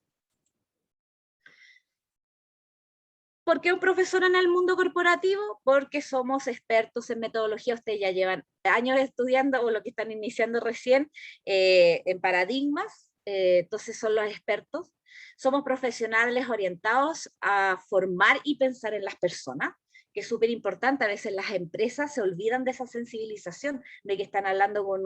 ¿Por qué un profesor en el mundo corporativo? Porque somos expertos en metodología. Ustedes ya llevan años estudiando, o lo que están iniciando recién, en paradigmas, entonces son los expertos. Somos profesionales orientados a formar y pensar en las personas, que es súper importante. A veces las empresas se olvidan de esa sensibilización, de que están hablando con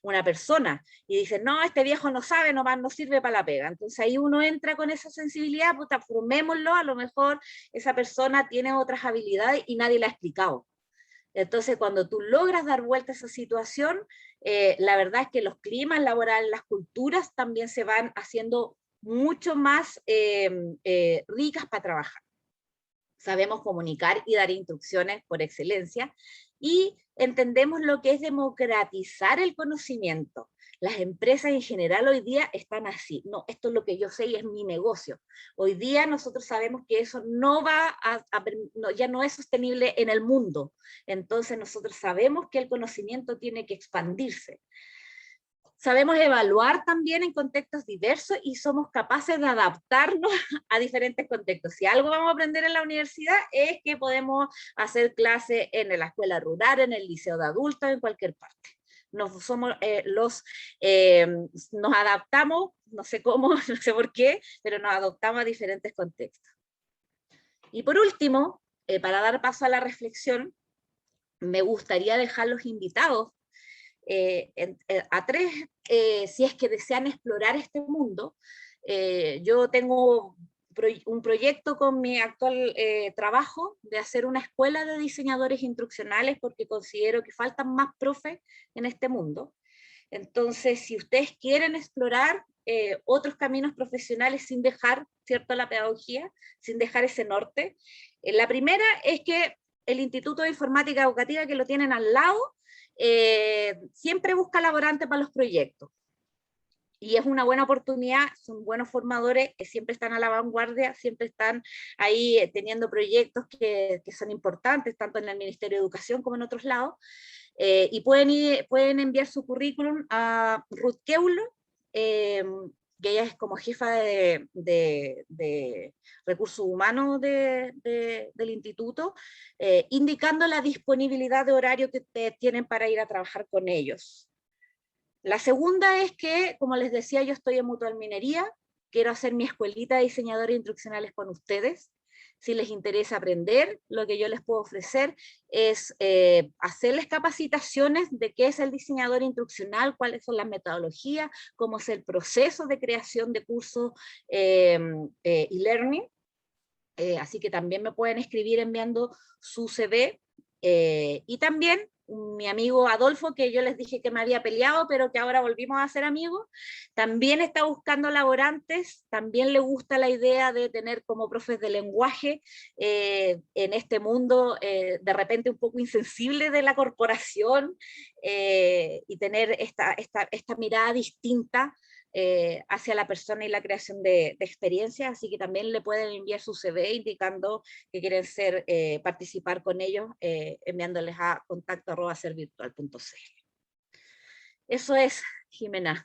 una persona, y dicen, no, este viejo no sabe, nomás no sirve para la pega. Entonces ahí uno entra con esa sensibilidad, puta, formémoslo, a lo mejor esa persona tiene otras habilidades y nadie la ha explicado. Entonces, cuando tú logras dar vuelta a esa situación, la verdad es que los climas laborales, las culturas también se van haciendo mucho más ricas para trabajar. Sabemos comunicar y dar instrucciones por excelencia, y entendemos lo que es democratizar el conocimiento. Las empresas en general hoy día están así, no, esto es lo que yo sé y es mi negocio. Hoy día nosotros sabemos que eso no va ya no es sostenible en el mundo. Entonces nosotros sabemos que el conocimiento tiene que expandirse. Sabemos evaluar también en contextos diversos y somos capaces de adaptarnos a diferentes contextos. Si algo vamos a aprender en la universidad es que podemos hacer clases en la escuela rural, en el liceo de adultos, en cualquier parte. Nos adaptamos, no sé cómo, no sé por qué, pero nos adaptamos a diferentes contextos. Y por último, para dar paso a la reflexión, me gustaría dejar los invitados a tres, si es que desean explorar este mundo. Yo tengo un proyecto con mi actual trabajo de hacer una escuela de diseñadores instruccionales, porque considero que faltan más profes en este mundo. Entonces, si ustedes quieren explorar otros caminos profesionales sin dejar, ¿cierto?, la pedagogía, sin dejar ese norte, la primera es que el Instituto de Informática Educativa, que lo tienen al lado, siempre busca laborantes para los proyectos. Y es una buena oportunidad, son buenos formadores que siempre están a la vanguardia, siempre están ahí teniendo proyectos que son importantes, tanto en el Ministerio de Educación como en otros lados. Y pueden enviar su currículum a Ruth Keuler, que ella es como jefa de recursos humanos del instituto, indicando la disponibilidad de horario que ustedes tienen para ir a trabajar con ellos. La segunda es que, como les decía, yo estoy en Mutual Minería, quiero hacer mi escuelita de diseñadores instruccionales con ustedes. Si les interesa aprender, lo que yo les puedo ofrecer es hacerles capacitaciones de qué es el diseñador instruccional, cuáles son las metodologías, cómo es el proceso de creación de cursos e-learning. Así que también me pueden escribir enviando su CV. Y también mi amigo Adolfo, que yo les dije que me había peleado, pero que ahora volvimos a ser amigos, también está buscando laborantes, también le gusta la idea de tener como profes de lenguaje en este mundo de repente un poco insensible de la corporación, y tener esta mirada distinta hacia la persona y la creación de experiencias. Así que también le pueden enviar su CV indicando que quieren participar con ellos, enviándoles a contacto@servirtual.cl. Eso es, Jimena.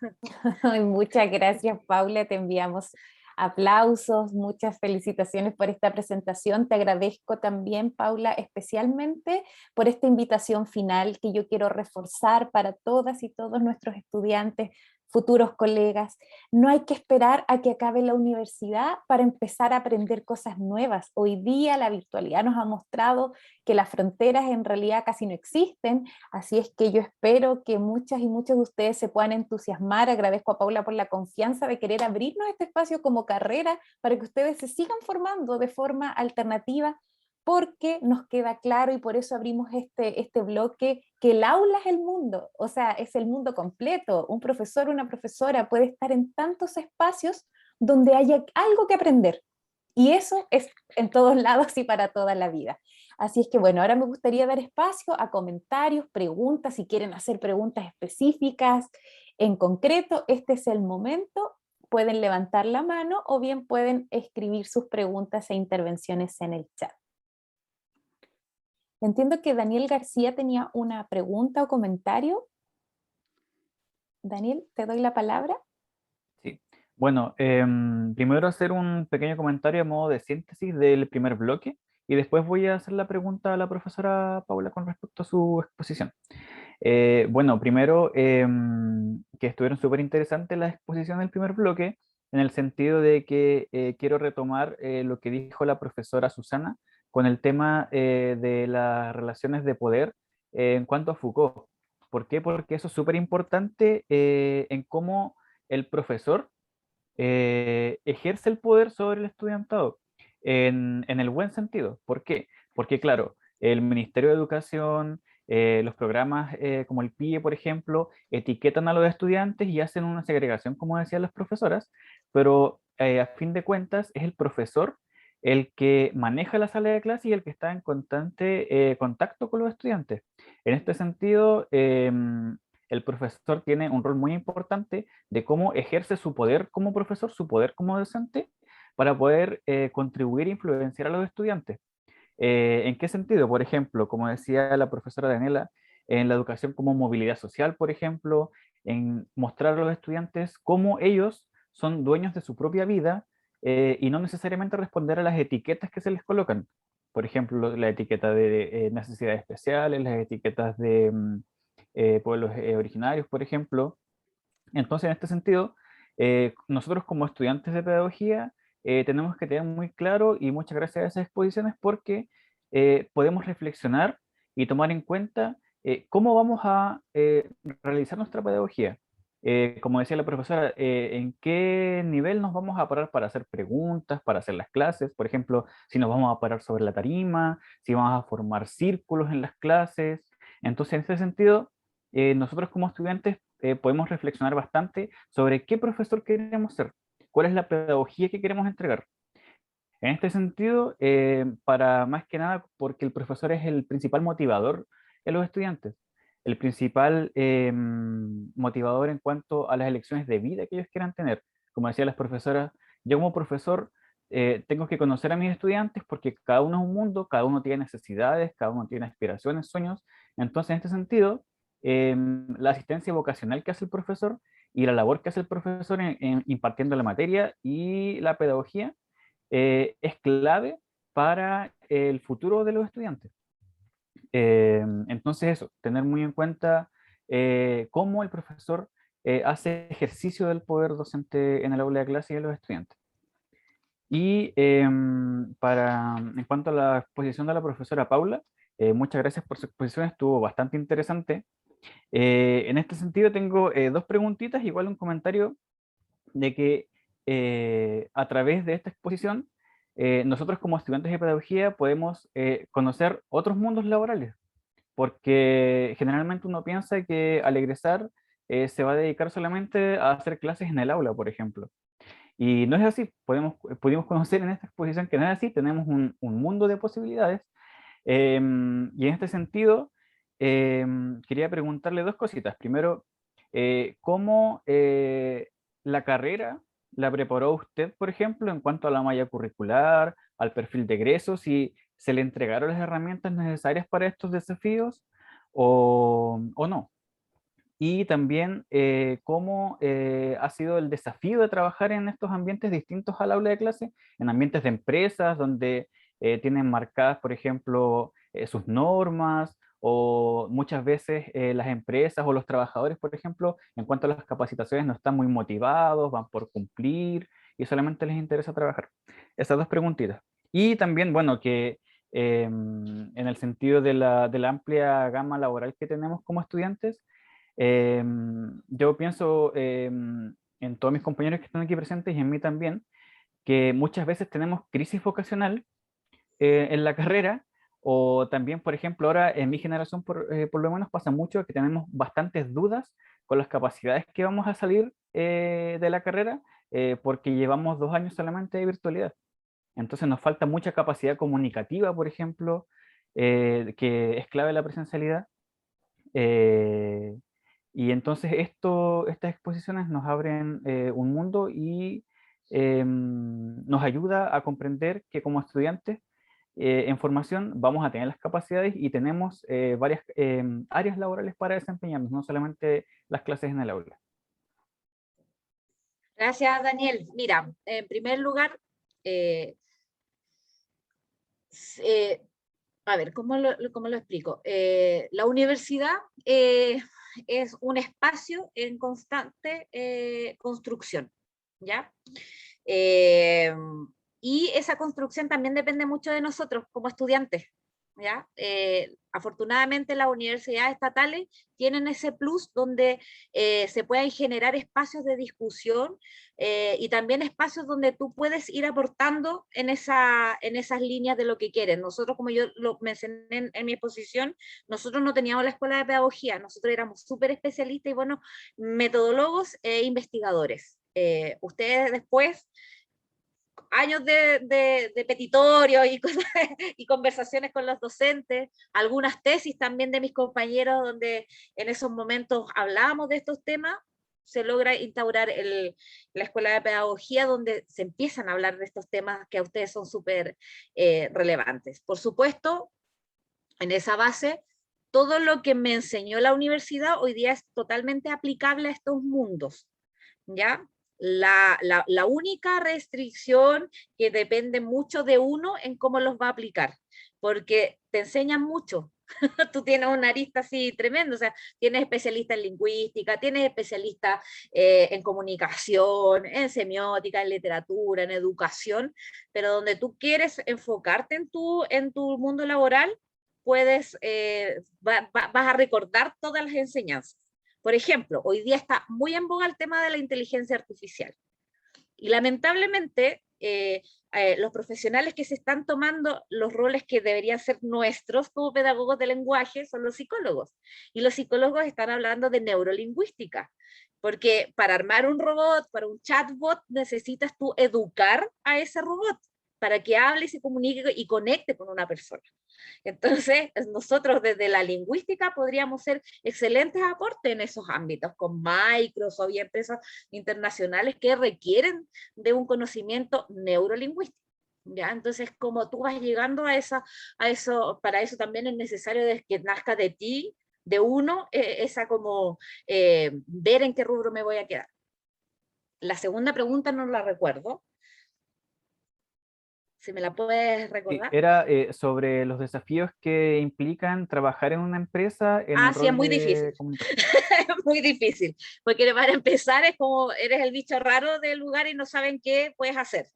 Muchas gracias, Paula, te enviamos aplausos, muchas felicitaciones por esta presentación. Te agradezco también, Paula, especialmente por esta invitación final que yo quiero reforzar para todas y todos nuestros estudiantes, futuros colegas. No hay que esperar a que acabe la universidad para empezar a aprender cosas nuevas. Hoy día la virtualidad nos ha mostrado que las fronteras en realidad casi no existen, así es que yo espero que muchas y muchos de ustedes se puedan entusiasmar. Agradezco a Paula por la confianza de querer abrirnos este espacio como carrera para que ustedes se sigan formando de forma alternativa, porque nos queda claro, y por eso abrimos este bloque, que el aula es el mundo, o sea, es el mundo completo. Un profesor, una profesora puede estar en tantos espacios donde haya algo que aprender, y eso es en todos lados y para toda la vida. Así es que bueno, ahora me gustaría dar espacio a comentarios, preguntas, si quieren hacer preguntas específicas, en concreto, este es el momento. pueden levantar la mano o bien pueden escribir sus preguntas e intervenciones en el chat. Entiendo que Daniel García tenía una pregunta o comentario. Daniel, te doy la palabra. Sí. Bueno, primero hacer un pequeño comentario a modo de síntesis del primer bloque y después voy a hacer la pregunta a la profesora Paula con respecto a su exposición. Bueno, primero que estuvieron súper interesantes las exposiciones del primer bloque, en el sentido de que quiero retomar lo que dijo la profesora Susana con el tema de las relaciones de poder en cuanto a Foucault. ¿Por qué? Porque eso es súper importante en cómo el profesor ejerce el poder sobre el estudiantado, en el buen sentido. ¿Por qué? Porque, claro, el Ministerio de Educación, los programas como el PIE, por ejemplo, etiquetan a los estudiantes y hacen una segregación, como decían las profesoras, pero a fin de cuentas es el profesor el que maneja la sala de clase y el que está en constante contacto con los estudiantes. En este sentido, el profesor tiene un rol muy importante de cómo ejerce su poder como profesor, su poder como docente, para poder contribuir e influenciar a los estudiantes. ¿En qué sentido? Por ejemplo, como decía la profesora Daniela, en la educación como movilidad social, por ejemplo, en mostrar a los estudiantes cómo ellos son dueños de su propia vida y no necesariamente responder a las etiquetas que se les colocan. Por ejemplo, la etiqueta de necesidades especiales, las etiquetas de pueblos originarios, por ejemplo. Entonces, en este sentido, nosotros como estudiantes de pedagogía tenemos que tener muy claro, y muchas gracias a esas exposiciones, porque podemos reflexionar y tomar en cuenta cómo vamos a realizar nuestra pedagogía. Como decía la profesora, en qué nivel nos vamos a parar para hacer preguntas, para hacer las clases, por ejemplo, si nos vamos a parar sobre la tarima, si vamos a formar círculos en las clases. Entonces, en ese sentido, nosotros como estudiantes podemos reflexionar bastante sobre qué profesor queremos ser, cuál es la pedagogía que queremos entregar. En este sentido, para más que nada, porque el profesor es el principal motivador de los estudiantes, el principal motivador en cuanto a las elecciones de vida que ellos quieran tener. Como decían las profesoras, yo como profesor tengo que conocer a mis estudiantes porque cada uno es un mundo, cada uno tiene necesidades, cada uno tiene aspiraciones, sueños. Entonces, en este sentido, la asistencia vocacional que hace el profesor y la labor que hace el profesor en impartiendo la materia y la pedagogía es clave para el futuro de los estudiantes. Entonces eso, tener muy en cuenta cómo el profesor hace ejercicio del poder docente en el aula de clase y de los estudiantes. Y en cuanto a la exposición de la profesora Paula, muchas gracias por su exposición, estuvo bastante interesante. En este sentido tengo dos preguntitas, igual un comentario de que a través de esta exposición nosotros como estudiantes de pedagogía podemos conocer otros mundos laborales, porque generalmente uno piensa que al egresar se va a dedicar solamente a hacer clases en el aula, por ejemplo. Y no es así, pudimos conocer en esta exposición que no es así, tenemos un mundo de posibilidades. Y en este sentido, quería preguntarle dos cositas. Primero, ¿cómo la carrera la preparó usted, por ejemplo, en cuanto a la malla curricular, al perfil de egresos, si se le entregaron las herramientas necesarias para estos desafíos o no? Y también cómo ha sido el desafío de trabajar en estos ambientes distintos al aula de clase, en ambientes de empresas donde tienen marcadas, por ejemplo, sus normas, o muchas veces las empresas o los trabajadores, por ejemplo, en cuanto a las capacitaciones, no están muy motivados, van por cumplir y solamente les interesa trabajar. Esas dos preguntitas. Y también, bueno, que en el sentido de la amplia gama laboral que tenemos como estudiantes, yo pienso en todos mis compañeros que están aquí presentes y en mí también, que muchas veces tenemos crisis vocacional en la carrera, o también, por ejemplo, ahora en mi generación por lo menos pasa mucho que tenemos bastantes dudas con las capacidades que vamos a salir de la carrera porque llevamos 2 años solamente de virtualidad. Entonces nos falta mucha capacidad comunicativa, por ejemplo, que es clave la presencialidad. Eh, Y entonces estas exposiciones nos abren un mundo y nos ayuda a comprender que como estudiantes en formación vamos a tener las capacidades y tenemos varias áreas laborales para desempeñarnos, no solamente las clases en el aula. Gracias, Daniel. Mira, en primer lugar, a ver, ¿cómo lo explico? La universidad es un espacio en constante construcción, ¿ya? Y esa construcción también depende mucho de nosotros como estudiantes, ¿ya? Afortunadamente las universidades estatales tienen ese plus donde se pueden generar espacios de discusión y también espacios donde tú puedes ir aportando en esas líneas de lo que quieres. Nosotros, como yo lo mencioné en mi exposición, nosotros no teníamos la escuela de pedagogía, nosotros éramos súper especialistas y buenos metodólogos e investigadores. Ustedes después años de petitorios y, cosas, y conversaciones con los docentes, algunas tesis también de mis compañeros donde en esos momentos hablábamos de estos temas, se logra instaurar la escuela de pedagogía donde se empiezan a hablar de estos temas que a ustedes son súper relevantes. Por supuesto, en esa base, todo lo que me enseñó la universidad hoy día es totalmente aplicable a estos mundos, ¿ya? La única restricción que depende mucho de uno en cómo los va a aplicar, porque te enseñan mucho. Tú tienes una arista así tremenda, o sea, tienes especialista en lingüística, tienes especialista en comunicación, en semiótica, en literatura, en educación, pero donde tú quieres enfocarte en tu mundo laboral, puedes, vas a recordar todas las enseñanzas. Por ejemplo, hoy día está muy en boga el tema de la inteligencia artificial. Y lamentablemente, los profesionales que se están tomando los roles que deberían ser nuestros como pedagogos de lenguaje son los psicólogos. Y los psicólogos están hablando de neurolingüística. Porque para armar un robot, para un chatbot, necesitas tú educar a ese robot para que hable y se comunique y conecte con una persona. Entonces, nosotros desde la lingüística podríamos ser excelentes aportes en esos ámbitos, con Microsoft y empresas internacionales que requieren de un conocimiento neurolingüístico. ¿Ya? Entonces, como tú vas llegando a eso, para eso también es necesario que nazca de ti, de uno, esa como ver en qué rubro me voy a quedar. La segunda pregunta no la recuerdo. Si me la puedes recordar. Era sobre los desafíos que implican trabajar en una empresa en un Sí, rol es muy difícil. Es muy difícil, porque para empezar es como eres el bicho raro del lugar y no saben qué puedes hacer.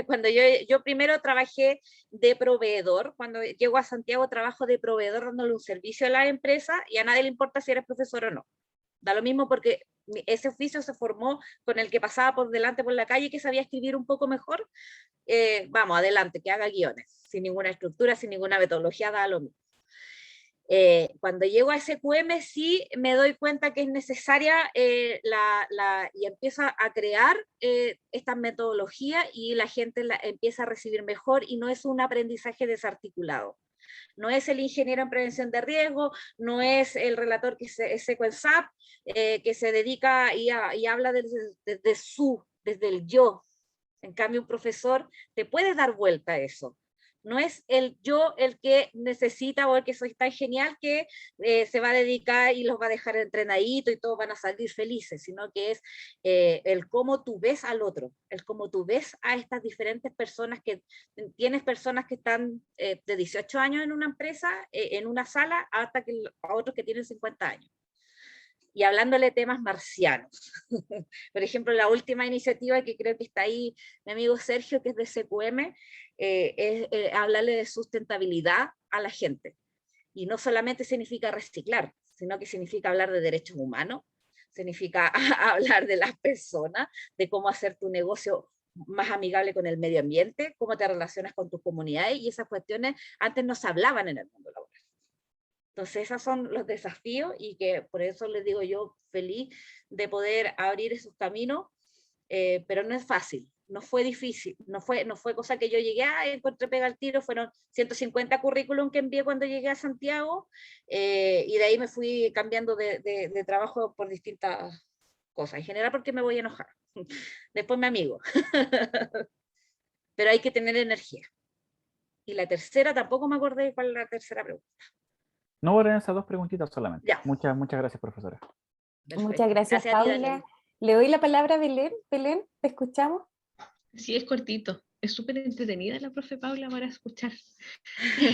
Cuando yo primero trabajé de proveedor, cuando llego a Santiago trabajo de proveedor dándole un servicio a la empresa y a nadie le importa si eres profesor o no. Da lo mismo porque ese oficio se formó con el que pasaba por delante por la calle que sabía escribir un poco mejor. Vamos, adelante, que haga guiones, sin ninguna estructura, sin ninguna metodología, da lo mismo. Cuando llego a SQM sí me doy cuenta que es necesaria y empiezo a crear esta metodología y la gente la empieza a recibir mejor y no es un aprendizaje desarticulado. No es el ingeniero en prevención de riesgo, no es el relator que es SQM-SAP, que se dedica y habla desde el yo. En cambio, un profesor te puede dar vuelta a eso. No es el yo el que necesita o el que soy tan genial que se va a dedicar y los va a dejar entrenaditos y todos van a salir felices, sino que es el cómo tú ves al otro, el cómo tú ves a estas diferentes personas que tienes personas que están de 18 años en una empresa, en una sala, hasta a otros que tienen 50 años. Y hablándole de temas marcianos. Por ejemplo, la última iniciativa que creo que está ahí mi amigo Sergio, que es de SQM, es hablarle de sustentabilidad a la gente. Y no solamente significa reciclar, sino que significa hablar de derechos humanos, significa hablar de las personas, de cómo hacer tu negocio más amigable con el medio ambiente, cómo te relacionas con tus comunidades, y esas cuestiones antes no se hablaban en el mundo laboral. Entonces, esos son los desafíos y que por eso les digo yo feliz de poder abrir esos caminos, pero no es fácil. no fue difícil, no fue cosa que yo llegué a encontré pega al tiro, fueron 150 currículum que envié cuando llegué a Santiago, y de ahí me fui cambiando de trabajo por distintas cosas, en general porque me voy a enojar, después me amigo, pero hay que tener energía. Y la tercera, tampoco me acordé cuál es la tercera pregunta. No, eran esas dos preguntitas solamente. Ya. Muchas gracias, profesora. Perfecto. Muchas gracias, a ti, Paula. Daniel. Le doy la palabra a Belén. Belén, ¿te escuchamos? Sí, es cortito. Es súper entretenida la profe Paula para escuchar.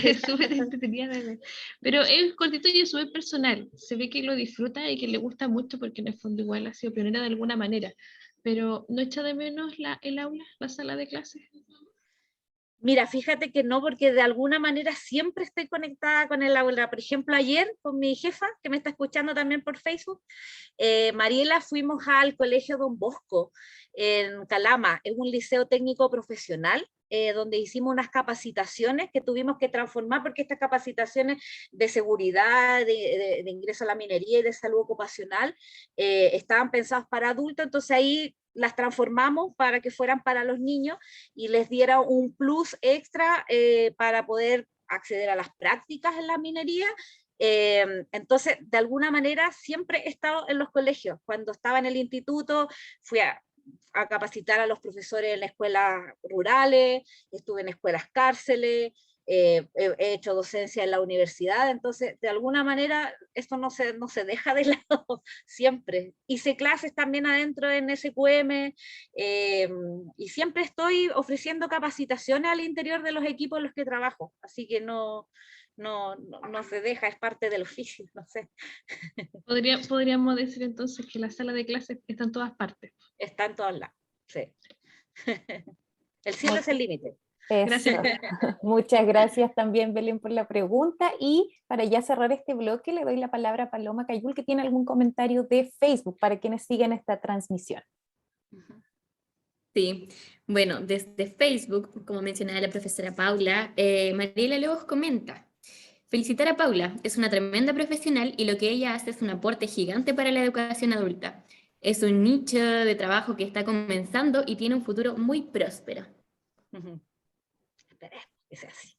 Es súper entretenida de ver. Pero es cortito y es súper personal. Se ve que lo disfruta y que le gusta mucho porque en el fondo igual ha sido pionera de alguna manera. Pero ¿no echa de menos el aula, la sala de clases? Mira, fíjate que no, porque de alguna manera siempre estoy conectada con el aula. Por ejemplo, ayer con mi jefa, que me está escuchando también por Facebook, Mariela, fuimos al Colegio Don Bosco en Calama. Es un liceo técnico profesional, donde hicimos unas capacitaciones que tuvimos que transformar, porque estas capacitaciones de seguridad, de ingreso a la minería y de salud ocupacional estaban pensadas para adultos, entonces ahí las transformamos para que fueran para los niños y les diera un plus extra para poder acceder a las prácticas en la minería. Entonces, de alguna manera, siempre he estado en los colegios. Cuando estaba en el instituto, fui a capacitar a los profesores en escuelas rurales, estuve en escuelas cárceles, he hecho docencia en la universidad, entonces de alguna manera esto no se deja de lado siempre. Hice clases también adentro en SQM, y siempre estoy ofreciendo capacitaciones al interior de los equipos en los que trabajo, así que no se deja, es parte del oficio, no sé. Podríamos decir entonces que la sala de clases está en todas partes. Está en todos lados, sí. El cielo es el límite. Eso. Muchas gracias también, Belén, por la pregunta. Y para ya cerrar este bloque, le doy la palabra a Paloma Cayul, que tiene algún comentario de Facebook para quienes siguen esta transmisión. Sí, bueno, desde Facebook, como mencionaba la profesora Paula, Mariela Lobos comenta: felicitar a Paula, es una tremenda profesional y lo que ella hace es un aporte gigante para la educación adulta. Es un nicho de trabajo que está comenzando y tiene un futuro muy próspero. Esperemos que sea así.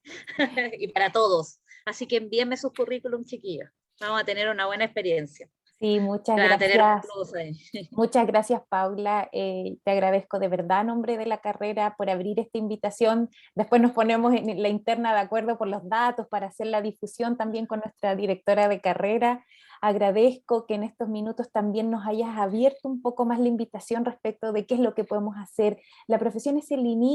Y para todos. Así que envíenme sus currículum, chiquillos. Vamos a tener una buena experiencia. Sí, muchas Van a tener gracias. un plus ahí. Muchas gracias, Paula. Te agradezco de verdad, en nombre de la carrera, por abrir esta invitación. Después nos ponemos en la interna de acuerdo por los datos para hacer la difusión también con nuestra directora de carrera. Agradezco que en estos minutos también nos hayas abierto un poco más la invitación respecto de qué es lo que podemos hacer. La profesión es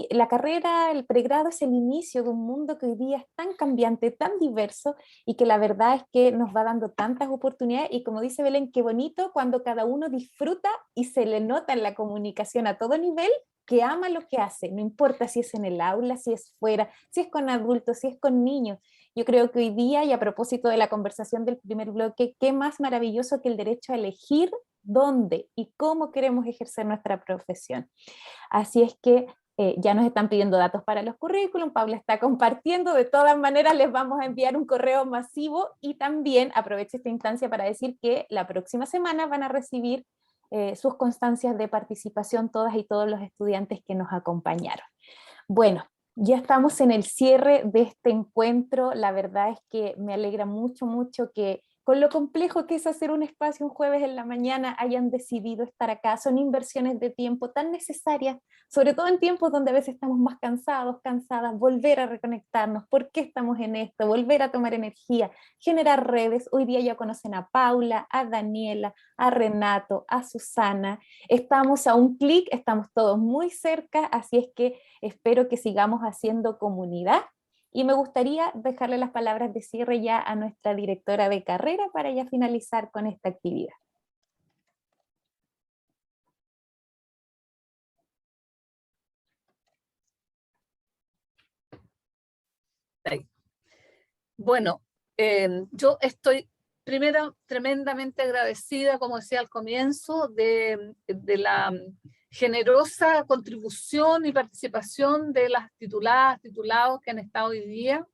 la carrera, el pregrado es el inicio de un mundo que hoy día es tan cambiante, tan diverso, y que la verdad es que nos va dando tantas oportunidades, y como dice Belén, qué bonito cuando cada uno disfruta y se le nota en la comunicación a todo nivel que ama lo que hace, no importa si es en el aula, si es fuera, si es con adultos, si es con niños. Yo creo que hoy día, y a propósito de la conversación del primer bloque, qué más maravilloso que el derecho a elegir dónde y cómo queremos ejercer nuestra profesión. Así es que ya nos están pidiendo datos para los currículum, Paula está compartiendo, de todas maneras les vamos a enviar un correo masivo, y también aprovecho esta instancia para decir que la próxima semana van a recibir sus constancias de participación todas y todos los estudiantes que nos acompañaron. Bueno, ya estamos en el cierre de este encuentro. La verdad es que me alegra mucho, mucho que con lo complejo que es hacer un espacio un jueves en la mañana hayan decidido estar acá. Son inversiones de tiempo tan necesarias, sobre todo en tiempos donde a veces estamos más cansados, cansadas, volver a reconectarnos, ¿por qué estamos en esto? Volver a tomar energía, generar redes. Hoy día ya conocen a Paula, a Daniela, a Renato, a Susana. Estamos a un clic, estamos todos muy cerca, así es que espero que sigamos haciendo comunidad. Y me gustaría dejarle las palabras de cierre ya a nuestra directora de carrera para ya finalizar con esta actividad. Bueno, yo estoy primero tremendamente agradecida, como decía al comienzo, de la generosa contribución y participación de las tituladas, titulados que han estado hoy día,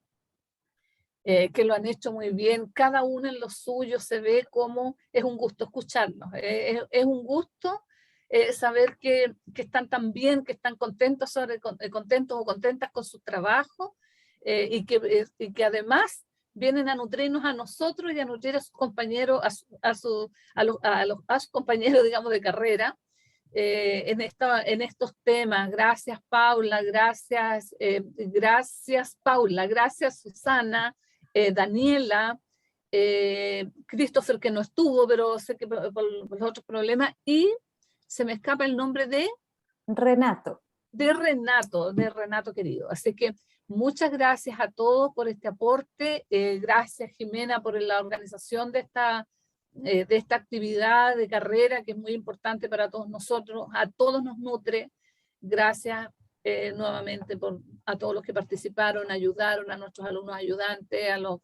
que lo han hecho muy bien, cada uno en lo suyo. Se ve como es un gusto escucharnos, es un gusto saber que están tan bien, que están contentos, contentos o contentas con su trabajo, y que además vienen a nutrirnos a nosotros y a nutrir a sus compañeros, a sus compañeros, digamos, de carrera, en estos temas. Gracias, Paula, gracias Paula, gracias Susana, Daniela, Christopher, que no estuvo, pero sé que por los otros problemas, y se me escapa el nombre de Renato. De Renato querido. Así que muchas gracias a todos por este aporte. Gracias, Jimena, por la organización de esta actividad de carrera, que es muy importante para todos nosotros. A todos nos nutre. Gracias nuevamente a todos los que participaron, ayudaron, a nuestros alumnos ayudantes, a los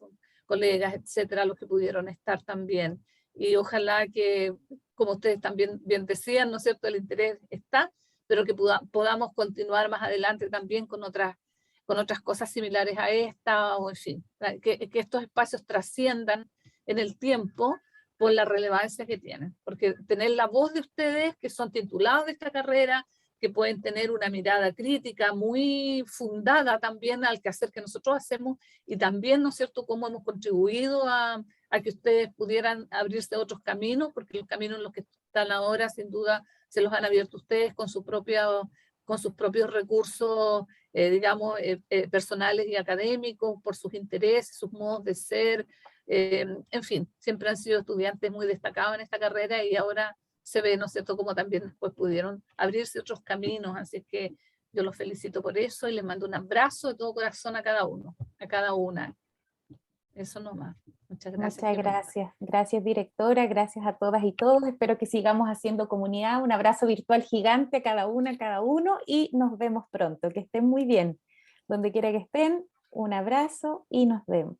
colegas, etcétera, a los que pudieron estar también. Y ojalá que, como ustedes también bien decían, ¿no es cierto?, el interés está, pero que podamos continuar más adelante también con otras cosas similares a esta, o en fin, que estos espacios trasciendan en el tiempo por la relevancia que tienen, porque tener la voz de ustedes, que son titulados de esta carrera, que pueden tener una mirada crítica muy fundada también al quehacer que nosotros hacemos, y también, ¿no es cierto?, cómo hemos contribuido a que ustedes pudieran abrirse a otros caminos, porque los caminos en los que están ahora, sin duda, se los han abierto ustedes con sus propios recursos, digamos, personales y académicos, por sus intereses, sus modos de ser, en fin, siempre han sido estudiantes muy destacados en esta carrera, y ahora se ve, ¿no es cierto?, como también después pudieron abrirse otros caminos. Así que yo los felicito por eso y les mando un abrazo de todo corazón a cada uno, a cada una. Eso nomás. Muchas gracias. Muchas gracias. Gracias, directora. Gracias a todas y todos. Espero que sigamos haciendo comunidad. Un abrazo virtual gigante a cada una, a cada uno, y nos vemos pronto. Que estén muy bien. Donde quiera que estén, un abrazo y nos vemos.